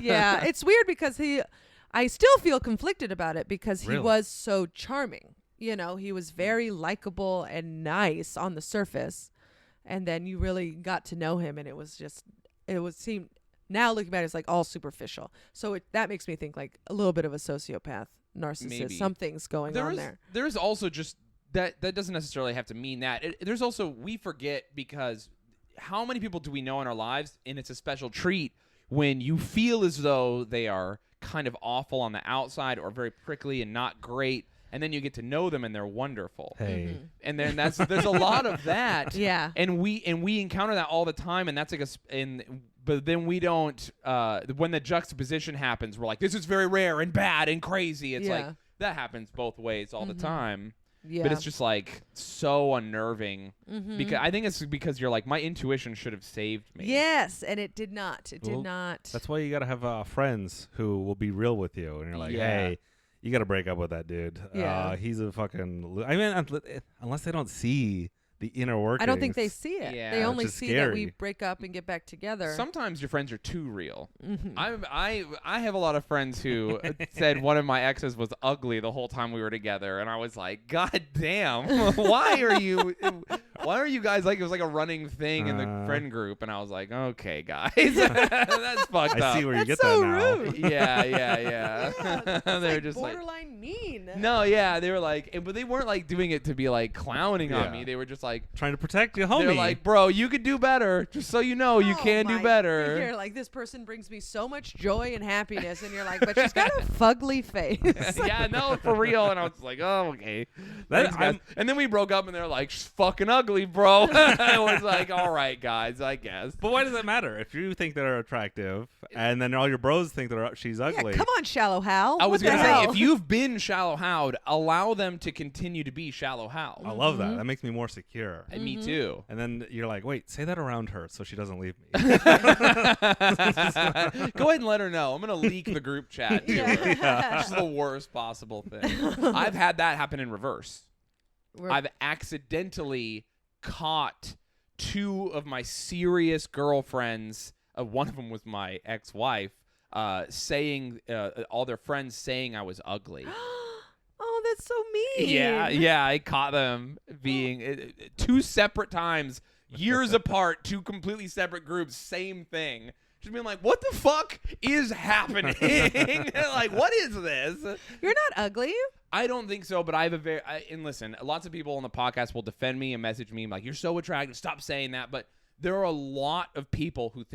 Yeah. It's weird because I still feel conflicted about it because he Really? was so charming. He was very likable and nice on the surface. And then you really got to know him, and seemed, now looking back, it's like all superficial. So that makes me think like a little bit of a sociopath, narcissist. Maybe. Something's going on there. There's also just that doesn't necessarily have to mean that. There's also, we forget, because how many people do we know in our lives, and it's a special treat when you feel as though they are kind of awful on the outside or very prickly and not great, and then you get to know them and they're wonderful. Hey. And then there's a lot of that. Yeah. And we encounter that all the time, and that's like but then we don't when the juxtaposition happens, we're like, this is very rare and bad and crazy. It's like that happens both ways all the time. Yeah. But it's just like so unnerving because I think it's because you're like, my intuition should have saved me. Yes, and it did not. It did not. That's why you got to have friends who will be real with you. And you're like, hey, you got to break up with that dude. Yeah. He's a fucking... I mean, unless they don't see the inner workings. I don't think they see it. Yeah. They only Which is see scary. that we break up and get back together. Sometimes your friends are too real. I have a lot of friends who said one of my exes was ugly the whole time we were together, and I was like, God damn, why are you guys like? It was like a running thing in the friend group, and I was like, okay, guys, that's fucked up. I see where you That's get so that now. rude. Yeah. They were just borderline mean. No, yeah, they were like, but they weren't like doing it to be like clowning on me. They were just like trying to protect you, homie. They're like, bro, you could do better. Just so you know, you can do better. You're like, this person brings me so much joy and happiness, and you're like, but she's got a fugly face. Yeah, no, for real. And I was like, oh, okay. Thanks, guys. And then we broke up, and they're like, she's fucking ugly, bro. I was like, all right, guys, I guess. But why does that matter? If you think they're attractive, and then all your bros think she's ugly. Yeah, come on, Shallow Hal. I was going to say, if you've been shallow howed, allow them to continue to be shallow howed. I love that. That makes me more secure. And me too. And then you're like, wait, say that around her so she doesn't leave me. Go ahead and let her know. I'm going to leak the group chat to her. It's the worst possible thing. I've had that happen in reverse. I've accidentally caught two of my serious girlfriends. One of them was my ex-wife, saying, all their friends saying I was ugly. Oh, that's so mean. Yeah, I caught them being two separate times, years apart, two completely separate groups, same thing. Just being like, what the fuck is happening? Like, what is this? You're not ugly. I don't think so, but I have and listen, lots of people on the podcast will defend me and message me like, you're so attractive, stop saying that. But there are a lot of people who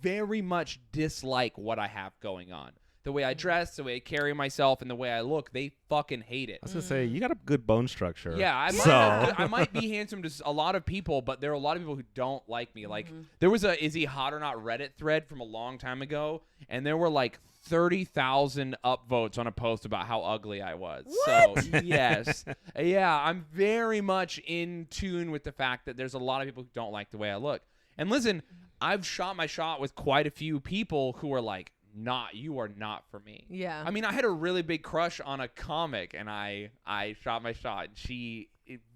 very much dislike what I have going on. The way I dress, the way I carry myself, and the way I look, they fucking hate it. I was going to say, you got a good bone structure. Yeah, I might be handsome to a lot of people, but there are a lot of people who don't like me. Like, there was a Is He Hot or Not Reddit thread from a long time ago, and there were like 30,000 upvotes on a post about how ugly I was. What? So, yes. Yeah, I'm very much in tune with the fact that there's a lot of people who don't like the way I look. And listen, I've shot my shot with quite a few people who are like, you are not for me. Yeah. I mean, I had a really big crush on a comic, and I shot my shot. She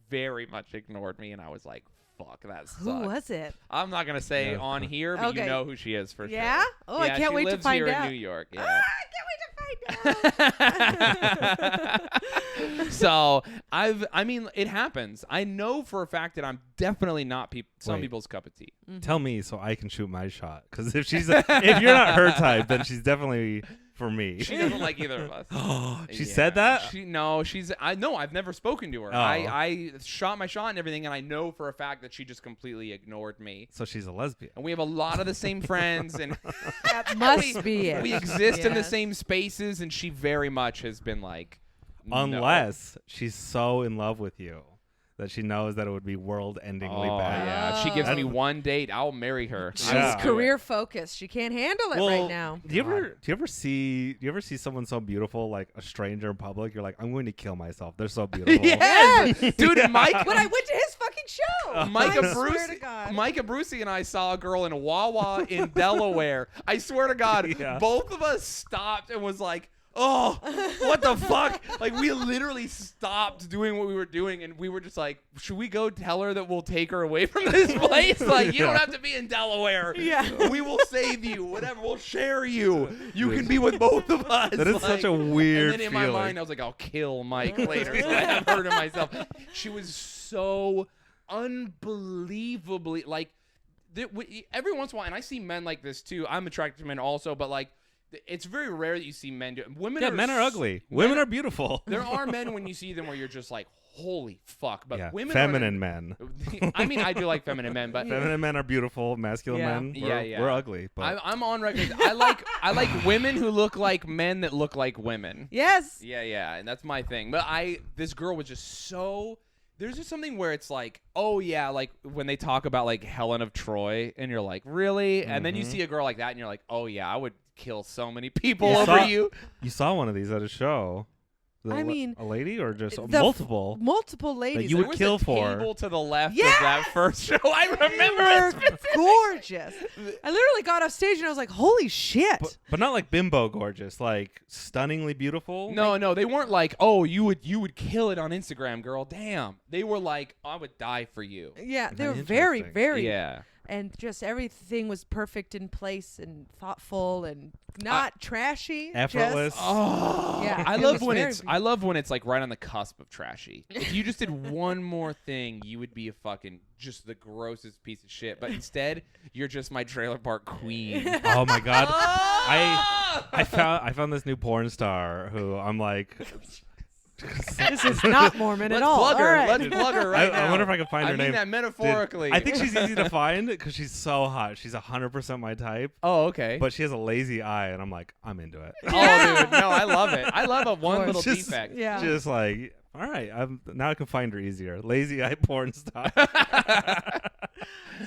very much ignored me, and I was like, fuck, that sucks. Who was it? I'm not going to say on here, but Okay. you know who she is for Yeah? sure. Oh, I can't wait to find She lives here out. in New York. Yeah. I can't wait to find out. So, I mean, it happens. I know for a fact that I'm definitely not some people's cup of tea. Tell me so I can shoot my shot. Because if if you're not her type, then she's definitely for me. She doesn't like either of us. She said that? I've never spoken to her. Oh. I shot my shot and everything, and I know for a fact that she just completely ignored me. So she's a lesbian. And we have a lot of the same friends, and That must be it. we exist in the Yes. same spaces, and she very much has been like, no. Unless she's so in love with you that she knows that it would be world-endingly bad. Yeah. If she gives me one date, I'll marry her. She's Yeah. career focused. She can't handle it right now. Do you ever see someone so beautiful, like a stranger in public? You're like, I'm going to kill myself. They're so beautiful. Yes, dude, Mike. When I went to his fucking show. Micah I swear to God. Micah Brucey and I saw a girl in Wawa in Delaware. I swear to God, Yeah. both of us stopped and was like, oh, what the fuck? Like, we literally stopped doing what we were doing, and we were just like, should we go tell her that we'll take her away from this place? Like, you don't have to be in Delaware. Yeah. We will save you. Whatever. We'll share you. You can be with both of us. That is Like, such a weird And then in feeling. my mind, I was like, I'll kill Mike later. So I have her to myself. She was so unbelievably, like, every once in a while, and I see men like this too. I'm attracted to men also, but like, it's very rare that you see men do it. Men are ugly. Women are beautiful. There are men when you see them where you're just like, holy fuck. But yeah. women Feminine men. I mean, I do like feminine men, but Feminine men are beautiful. Masculine Yeah. men, Yeah. we're ugly. But I'm on record. I like women who look like men that look like women. Yes. Yeah, and that's my thing. But this girl was just so. There's just something where it's like, oh yeah, like when they talk about like Helen of Troy, and you're like, really? And then you see a girl like that, and you're like, oh yeah, I would kill so many people over you. You saw one of these at a show. I mean, a lady or just multiple ladies. you would There was kill a for. table to the left Yes! of that first show. I remember They it. were gorgeous. I literally got off stage and I was like, holy shit. But not like bimbo gorgeous, like stunningly beautiful. No, they weren't like, oh, you would kill it on Instagram, girl. Damn. They were like, I would die for you. Yeah, they were Interesting. very, very. Yeah. And just everything was perfect in place and thoughtful and not trashy. Effortless. Oh, Yeah, I it love was when very- I love when it's like right on the cusp of trashy. If you just did one more thing, you would be a fucking just the grossest piece of shit. But instead, you're just my trailer park queen. Oh my god. Oh! I found this new porn star who I'm like. This is not Mormon Let's at all. plug her. All right. Let's plug her right now. I wonder if I can find her I mean name. that metaphorically. I think she's easy to find because she's so hot. She's 100% my type. Oh, okay. But she has a lazy eye, and I'm like, I'm into it. Oh, dude, no, I love it. I love a one little Just- defect. Yeah. Just like, all right, now I can find her easier. Lazy eye porn star.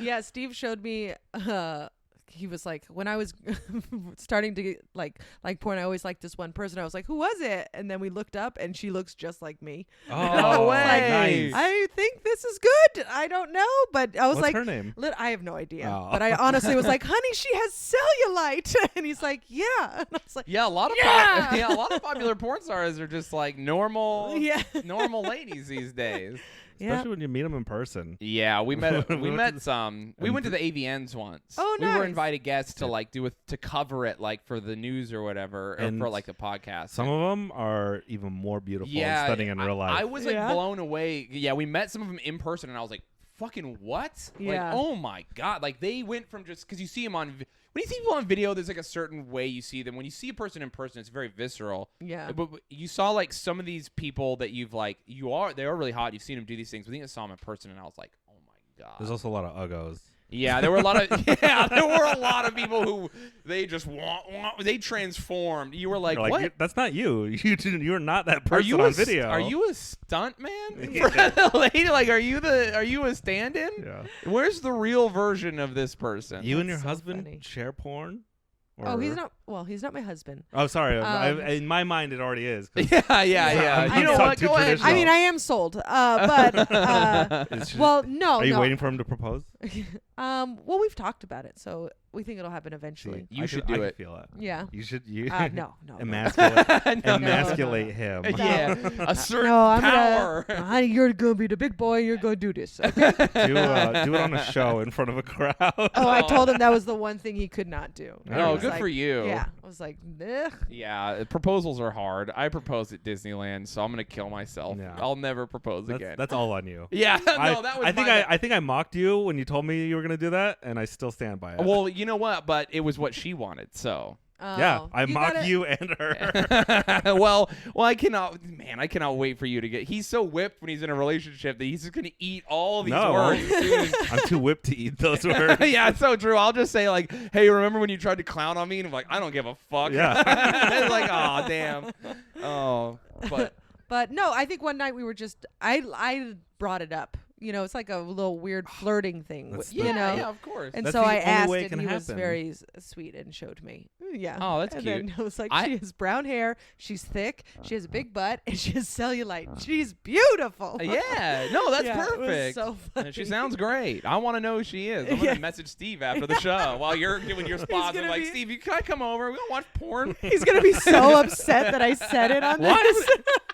Yeah, Steve showed me. He was like, when I was starting to get, like porn, I always liked this one person. I was like, who was it? And then we looked up, and she looks just like me. Oh, No way. nice. I think this is good. I don't know, but I was What's like, her name? I have no idea. Oh. But I honestly was like, honey, she has cellulite. And he's like, yeah. And I was like, Yeah, a lot of Yeah! a lot of popular porn stars are just like normal Yeah. normal ladies these days. Especially when you meet them in person. Yeah, we met We went to some. We went to the AVNs once. Oh, We were nice. invited guests to like to cover it like for the news or whatever, or And for like the podcast. Some of them are even more beautiful and stunning in real life. I was like Yeah. blown away. Yeah, we met some of them in person, and I was like, "Fucking what? Yeah. Like, oh my god! Like they went from just because you see them on when you see people on video, there's like a certain way you see them. When you see a person in person, it's very visceral. Yeah. But you saw like some of these people that you've like they are really hot. You've seen them do these things. But then I saw them in person, and I was like, oh my god. There's also a lot of uggos. Yeah, there were a lot of there were a lot of people who they just they transformed. You were like, You're what? That's not you. You're not that person Are you on video. Are you a stunt man? Yeah. For the lady? Like, are you a stand-in? Yeah. Where's the real version of this person? You and your That's so husband funny. share porn? Oh, he's Or- not. Well, he's not my husband. Oh, sorry. In my mind, it already is. 'Cause Yeah. I'm You know so what? too Go ahead. traditional. I mean, I am sold. But it's just- well, no. are you no. waiting for him to propose? Well, we've talked about it, so we think it'll happen eventually. You I should could- do I it. could feel it. Yeah. You should. No. Emasculate, No. emasculate him. Yeah, a certain No, I'm power. gonna. Honey, you're gonna be the big boy. You're gonna do this. Okay? do it on a show in front of a crowd. Oh, I told him that was the one thing he could not do. And I Oh, was good like- for you. Yeah, I was like, ugh. Yeah, proposals are hard. I proposed at Disneyland, so I'm gonna kill myself. Yeah. I'll never propose again. That's all on you. Yeah, no, that was. I think I think I mocked you when you told me you were gonna do that, and I still stand by it. Well, you know what? But it was what she wanted, so. yeah, Oh, I mock gotta- you and her. well, I cannot. Man, I cannot wait for you to get. He's so whipped when he's in a relationship that he's just gonna eat all these No. words. soon. I'm too whipped to eat those words. Yeah, it's so true. I'll just say like, "Hey, remember when you tried to clown on me?" And I'm like, "I don't give a fuck." Yeah. It's like, "Oh, damn." Oh, but But no, I think one night we were just. I brought it up. You know, it's like a little weird flirting thing. That's You the- know. yeah, of course. And That's so the I only asked, way it and can he was happen. very sweet and showed me. Yeah. Oh, that's and cute. then I was like, I- she has brown hair, she's thick, she has a big butt, and she has cellulite. She's beautiful. Yeah, no, that's Yeah, it was perfect. so funny. And she sounds great. I want to know who she is. I'm Yeah. gonna message Steve after the show while you're giving your spots. I'm gonna like, be- Steve, can I come over? We gonna watch porn. He's gonna be so upset that I said it on What? this.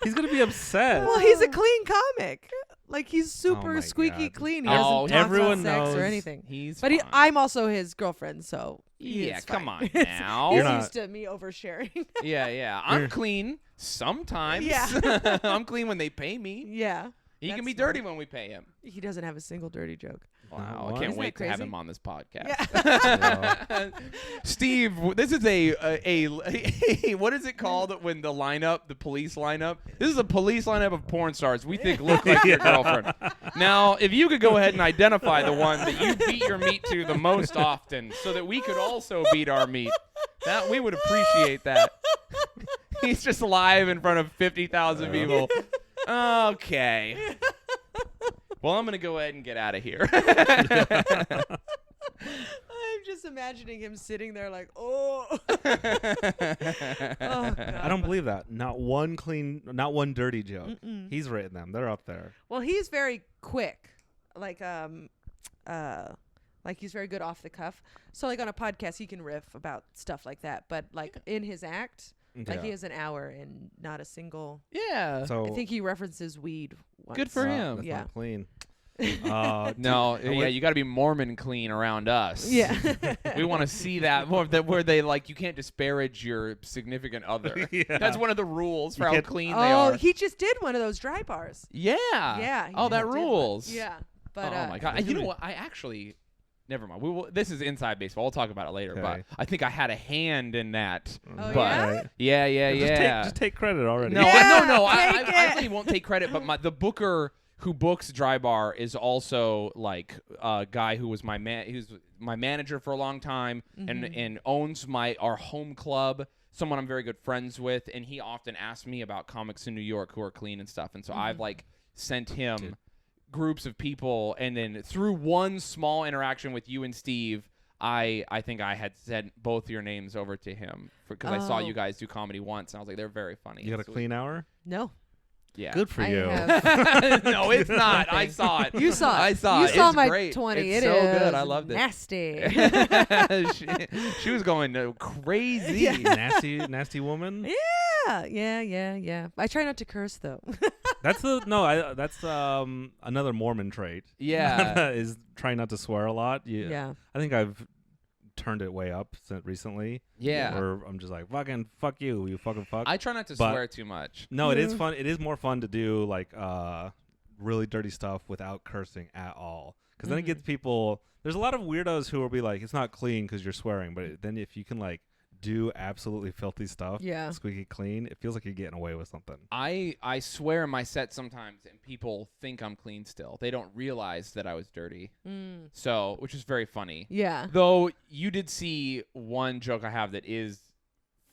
He's gonna be upset. Well, he's a clean comic. Like he's super my squeaky God. clean. He Oh, doesn't talk everyone about sex knows or anything. He's But fine. I'm also his girlfriend, so he Yeah, is come fine. on now. He's You're not- used to me oversharing. Yeah. I'm clean sometimes. Yeah. I'm clean when they pay me. Yeah. He can That's be smart. dirty when we pay him. He doesn't have a single dirty joke. Wow, I Isn't can't that wait to have crazy? him on this podcast. Yeah. Steve, this is a what is it called when the police lineup? This is a police lineup of porn stars we think look like your girlfriend. Now, if you could go ahead and identify the one that you beat your meat to the most often so that we could also beat our meat, that we would appreciate that. He's just live in front of 50,000 people. Okay. Well, I'm going to go ahead and get out of here. I'm just imagining him sitting there like, oh. God. I don't believe that. Not one dirty joke. He's written them. They're up there. Well, he's very quick. Like he's very good off the cuff. So like on a podcast, he can riff about stuff like that. But like in his act, like he has an hour and not a single. Yeah. So I think he references weed once. Good for him. That's Yeah. not clean. No, yeah, you got to be Mormon clean around us. Yeah. We want to see that more where they like you can't disparage your significant other. Yeah. That's one of the rules for You how can't- clean they Oh, are. he just did one of those dry bars. Yeah. Yeah. he Oh, that just did one. rules. Yeah. But oh my god. You know what? I actually. Never mind. We will. This is inside baseball. We'll talk about it later. Okay. But I think I had a hand in that. Oh, but yeah? yeah. Just take credit already. No, Yeah, no. take I it. really won't take credit. But the booker who books Dry Bar is also like a guy who was my manager for a long time and owns our home club. Someone I'm very good friends with, and he often asks me about comics in New York who are clean and stuff. And so I've like sent him groups of people, and then through one small interaction with you and Steve, I think I had sent both your names over to him because I saw you guys do comedy once, and I was like, they're very funny. You got a Sweet. clean hour? No. Yeah. Good for I you. have- No, it's not. I saw it. You saw it. I saw you it. saw It's my great. 20. It's It so is good. I loved it. nasty. she was going crazy. Yeah. nasty woman. Yeah. I try not to curse though. That's another Mormon trait. Yeah. Is trying not to swear a lot. Yeah. I think I've turned it way up recently. Yeah. Where I'm just like fucking fuck you fucking fuck. I try not to But- swear too much. No, it is fun. It is more fun to do like really dirty stuff without cursing at all. Because then it gets people. There's a lot of weirdos who will be like, it's not clean because you're swearing. But then if you can like do absolutely filthy stuff, Yeah. squeaky clean, it feels like you're getting away with something. I swear in my set sometimes, and people think I'm clean still. They don't realize that I was dirty. So, which is very funny. Yeah. Though you did see one joke I have that is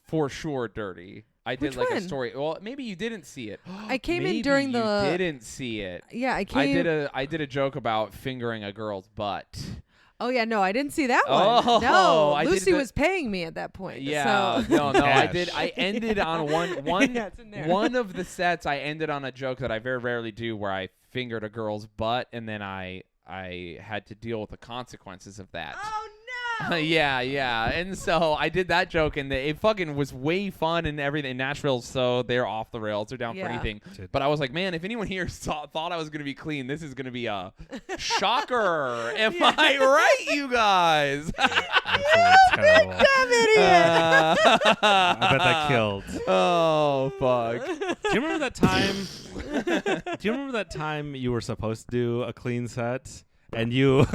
for sure dirty. I did Which like a one? story. Well, maybe you didn't see it. I came in Maybe during you the- didn't see it. Yeah, I came. I did a joke about fingering a girl's butt. Oh yeah, no, I didn't see that Oh, one. No, I did Lucy the- was paying me at that point. Yeah, So. no, I Cash. did. I ended on one Yeah, it's in there. one of the sets. I ended on a joke that I very rarely do, where I fingered a girl's butt, and then I had to deal with the consequences of that. Oh no. Yeah. And so I did that joke, and it fucking was way fun and everything. Nashville, so they're off the rails. They're down for Yeah. anything. Shit. But I was like, man, if anyone here thought I was going to be clean, this is going to be a shocker. Am I right, you guys? Absolutely terrible. Dumb idiot. I bet that killed. Oh, fuck. Do you remember that time you were supposed to do a clean set and you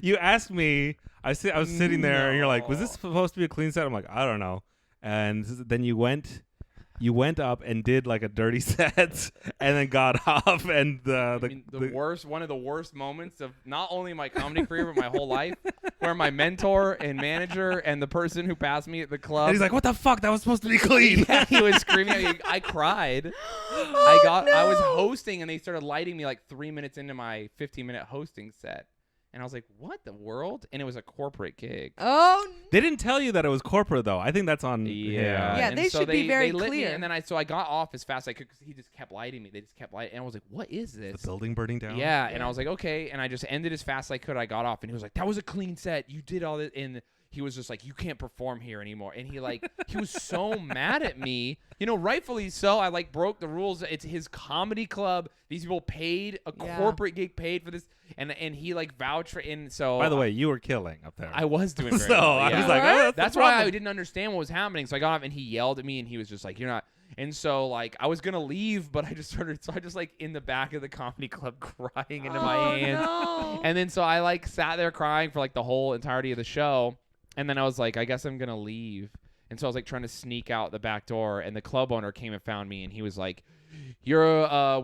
you asked me, I was sitting there and you're like, was this supposed to be a clean set? I'm like, I don't know. And then you went up and did like a dirty set and then got off, and one of the worst moments of not only my comedy career but my whole life, where my mentor and manager and the person who passed me at the club, and he's like, what the fuck? That was supposed to be clean. yeah, he was screaming at me. I cried. Oh, I was no. hosting, and they started lighting me like 3 minutes into my 15-minute hosting set. And I was like, what the world? And it was a corporate gig. Oh. They didn't tell you that it was corporate though. I think that's on. Yeah. Yeah, And they so should be very they lit me, clear. and then I got off as fast as I could because he just kept lighting me. They just kept lighting. And I was like, what is this? The building burning down. Yeah. And I was like, okay. And I just ended as fast as I could. I got off, and he was like, that was a clean set. You did all this. And he was just like, you can't perform here anymore. And he was so mad at me. You know, rightfully so. I like broke the rules. It's his comedy club. These people paid a corporate gig, paid for this, and he like vouched for. And so, By the way, you were killing up there. I was doing very So well, I yeah. was like, oh, That's the why I problem. didn't understand what was happening. So I got off, and he yelled at me, and he was just like, "You're not." And so like I was gonna leave, but I just like in the back of the comedy club crying into my hands. No. And then so I like sat there crying for like the whole entirety of the show. And then I was like, I guess I'm gonna leave. And so I was like trying to sneak out the back door, and the club owner came and found me, and he was like, we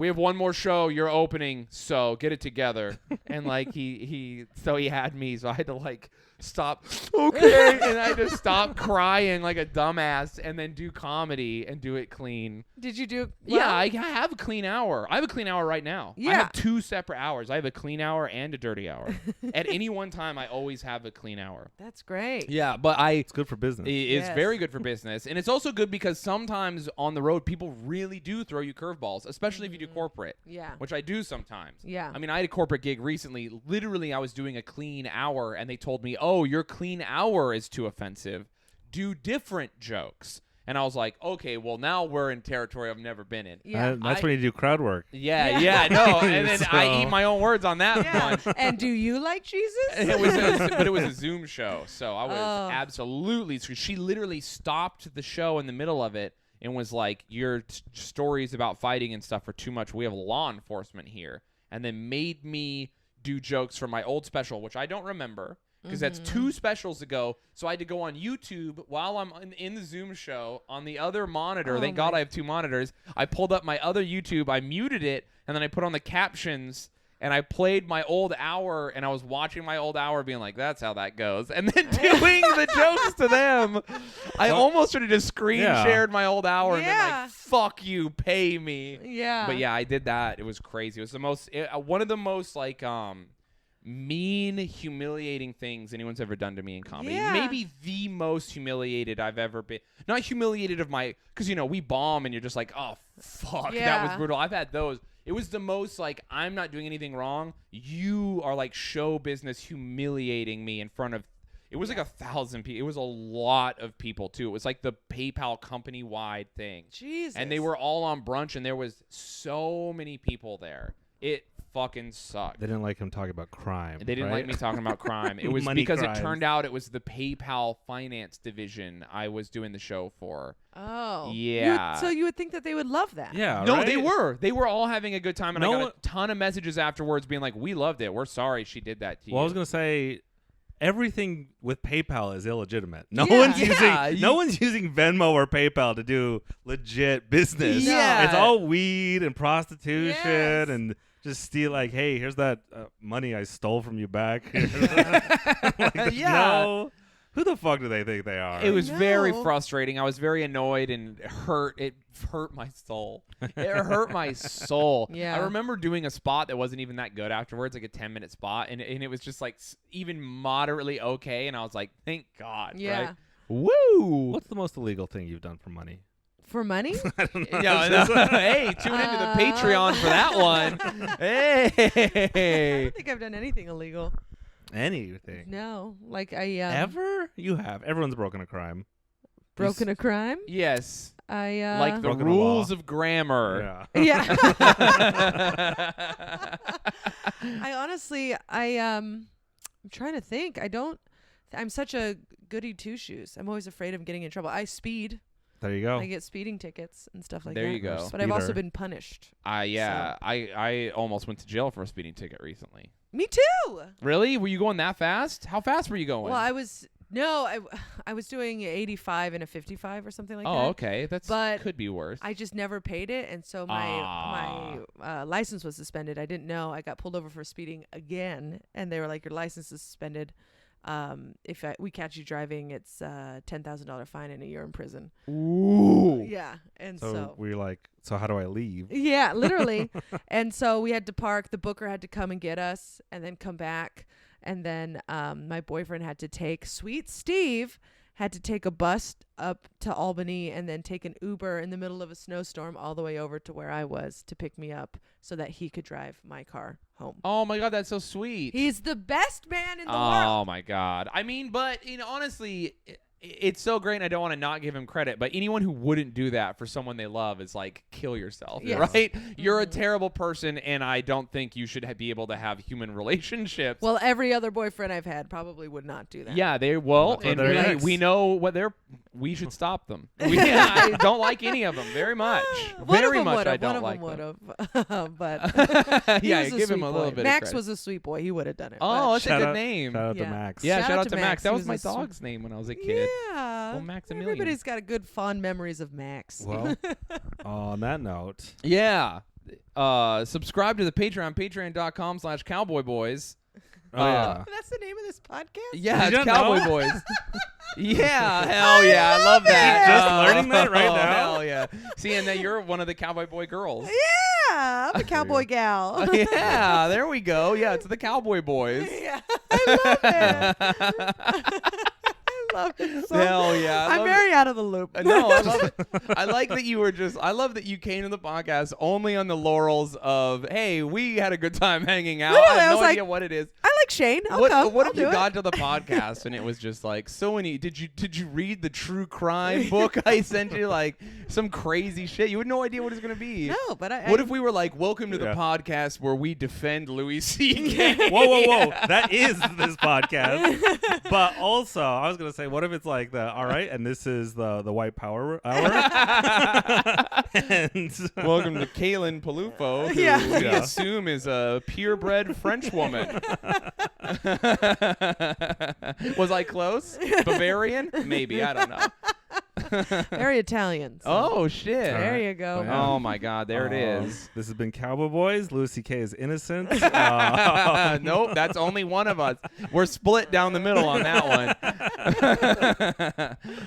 have one more show, you're opening, so get it together. And like he had me, so I had to like stop okay and I just stop crying like a dumbass and then do comedy and do it clean. Did you do Yeah, I have a clean hour. I have a clean hour right now. Yeah. I have 2 separate hours. I have a clean hour and a dirty hour. At any one time, I always have a clean hour. That's great. Yeah, but It's good for business. it's Yes. very good for business. And it's also good because sometimes on the road, people really do throw you curveballs, especially if you do corporate, Yeah. which I do sometimes. Yeah. I mean, I had a corporate gig recently. Literally, I was doing a clean hour, and they told me, oh, your clean hour is too offensive. Do different jokes. And I was like, okay, well, now we're in territory I've never been in. Yeah. That's when you do crowd work. Yeah, no. And then I eat my own words on that Yeah. one. And do you like Jesus? And but it was a Zoom show, so I was absolutely. She literally stopped the show in the middle of it and was like, "Your stories about fighting and stuff are too much. We have law enforcement here," and then made me do jokes from my old special, which I don't remember because that's 2 specials ago. So I had to go on YouTube while I'm in the Zoom show on the other monitor. Thank God I have 2 monitors. I pulled up my other YouTube, I muted it, and then I put on the captions. And I played my old hour, and I was watching my old hour being like, that's how that goes. And then doing the jokes to them. I almost should have just screen shared my old hour and been like, fuck you, pay me. Yeah. But yeah, I did that. It was crazy. It was one of the most like mean, humiliating things anyone's ever done to me in comedy. Yeah. Maybe the most humiliated I've ever been. Not humiliated of my, because, we bomb and you're just like, oh, fuck, that was brutal. I've had those. It was the most like, I'm not doing anything wrong. You are like show business humiliating me in front of, it was like 1,000 people. It was a lot of people too. It was like the PayPal company-wide thing. Jesus. And they were all on brunch and there was so many people there. It fucking sucked. They didn't like him talking about crime. They didn't like me talking about crime. It was Money because crimes. it turned out it was the PayPal finance division I was doing the show for. Oh. Yeah. So you would think that they would love that. Yeah, No, right? they were. They were all having a good time, and I No got one- a ton of messages afterwards being like, we loved it. We're sorry she did that to you. Well, I was gonna say, everything with PayPal is illegitimate. No Yeah. one's using Venmo or PayPal to do legit business. Yeah. It's all weed and prostitution Yes. and just steal. Like, hey, here's that money I stole from you back. Like, there's no- who the fuck do they think they are? It was very No. frustrating. I was very annoyed and hurt. It hurt my soul. It hurt my soul. Yeah. I remember doing a spot that wasn't even that good afterwards, like a 10-minute spot, and it was just like even moderately okay, and I was like, thank God. Yeah. Right? Woo! What's the most illegal thing you've done for money? For money? I don't know. Yeah, It's just- no. Hey, tune into the Patreon for that one. I Hey. don't think I've done anything illegal. Anything. No. Like I Ever? You have. Everyone's broken a crime. broken a crime. Yes. I Like the Broken a rules law. of grammar. Yeah. Yeah. I honestly, I'm trying to think. I'm such a goody two shoes. I'm always afraid of getting in trouble. I speed. There you go. I get speeding tickets and stuff like There that. you go. But I've also Speeder. been punished. I almost went to jail for a speeding ticket recently. Me too. Really? Were you going that fast? How fast were you going? Well, I was doing 85 and a 55 or something like that. Oh, okay. But could be worse. I just never paid it, and so my license was suspended. I didn't know. I got pulled over for speeding again, and they were like, "Your license is suspended. If we catch you driving, it's $10,000 fine and a year in prison." Ooh. Yeah, and So so we're like, so how do I leave? yeah, literally. And so we had to park. The booker had to come and get us, and then come back. And then my boyfriend had to take Sweet Steve had to take a bus up to Albany and then take an Uber in the middle of a snowstorm all the way over to where I was to pick me up so that he could drive my car home. Oh my God, that's so sweet. He's the best man in the Oh world. my God. I mean, but honestly, it's so great, and I don't want to not give him credit, but anyone who wouldn't do that for someone they love is like, kill yourself, Yes. right? You're a terrible person, and I don't think you should be able to have human relationships. Well, every other boyfriend I've had probably would not do that. Yeah, they will, Well, and they're we ex. know what we should stop them. I don't like any of them very much. Very much I don't like them. But Yeah, he was give a him a sweet little boy. bit of Max credit. was a sweet boy. He would have done it. Oh, but- that's a good name. Shout out to Yeah. Max. Yeah, shout out to Max. Max. That He was was my a sweet- dog's name when I was a kid. Yeah. Well, Maximilian. Everybody's got a good fond memories of Max. Well, on that note, Yeah. Subscribe to the Patreon, patreon.com/cowboyboys. oh yeah, That's the name of this podcast? Yeah, You it's don't Cowboy know? Boys. Yeah, hell yeah, I love that. Just learning that right Oh, now? Hell yeah. See, and then you're one of the Cowboy Boy girls. Yeah, I'm a cowboy gal. Yeah, there we go. Yeah, it's the Cowboy Boys. Yeah, I love it. I love it so Hell yeah. I I'm love very out of the loop. No, I love it. I like that you were I love that you came to the podcast only on the laurels of, hey, we had a good time hanging out. Literally, I have I no was idea like, what it is. I like Shayne. I'll What come. if I'll you do got it. to the podcast and it was just like so many? Did you read the true crime book I sent you? Like some crazy shit. You had no idea what it was gonna be. No, but I. What if we were like, welcome to the Yeah. podcast where we defend Louis C.K. whoa! That is this podcast. But also, I was gonna say, what if it's like all right, and this is the white power hour, and Welcome to Caitlin Peluffo, who Yeah. we Yeah. assume is a purebred French woman. Was I close? Bavarian? Maybe. I don't know. Very Italian. so- Oh, shit. There you go. Wow. Oh, my God. There it is. This has been Cowboy Boys. Louis C.K. is innocent. Nope, that's only one of us. We're split down the middle on that one.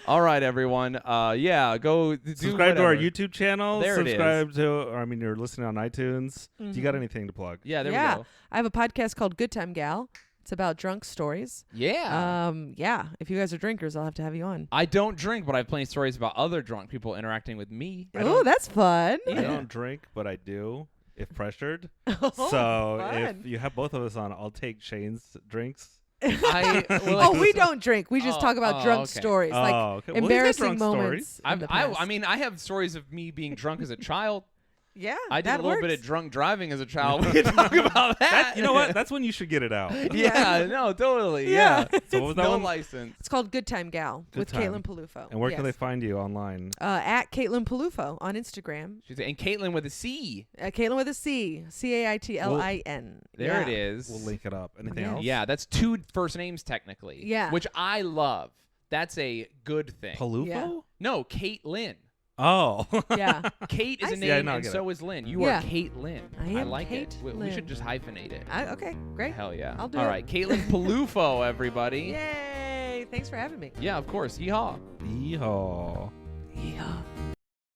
All right, everyone. Yeah, go do Subscribe to our whatever. YouTube channel. There it is. Subscribe to, or I mean, you're listening on iTunes. Do you got anything to plug? Yeah, there Yeah. we go. I have a podcast called Good Time Gal. It's about drunk stories. Yeah. Yeah. If you guys are drinkers, I'll have to have you on. I don't drink, but I have plenty of stories about other drunk people interacting with me. Oh, that's fun. I Yeah. don't drink, but I do if pressured. Oh, So fun. if you have both of us on, I'll take Shayne's drinks. Oh, we don't drink. We just Oh, talk about oh, drunk okay. stories, like okay. Well, he's got embarrassing drunk moments. stories. in the past. I mean, I have stories of me being drunk as a child. yeah, I did that a little bit works. of drunk driving as a child. We can talk about that. You know what? That's when you should get it out. Yeah, no, totally. Yeah. Yeah. So what was that No one? license. It's called Good Time Gal Good with Time. Caitlin Peluffo. And where can they Yes. find you online? At Caitlin Peluffo on Instagram. And Caitlin with a C. Caitlin with a C. Caitlin. There it is. We'll link it up. Anything Yes. else? Yeah, that's two first names technically. Yeah. Which I love. That's a good thing. Peluffo? Yeah. No, Caitlin. Oh. Yeah. Kate is I a see. name, Yeah, no, I and get so is Lynn. You Yeah. are Caitlin. I am like it. We Caitlin. should just hyphenate it. Okay, great. Hell yeah. I'll do All it. right, Caitlin Peluffo, everybody. Yay! Thanks for having me. Yeah, of course. Yeehaw. Yeehaw. Yeah.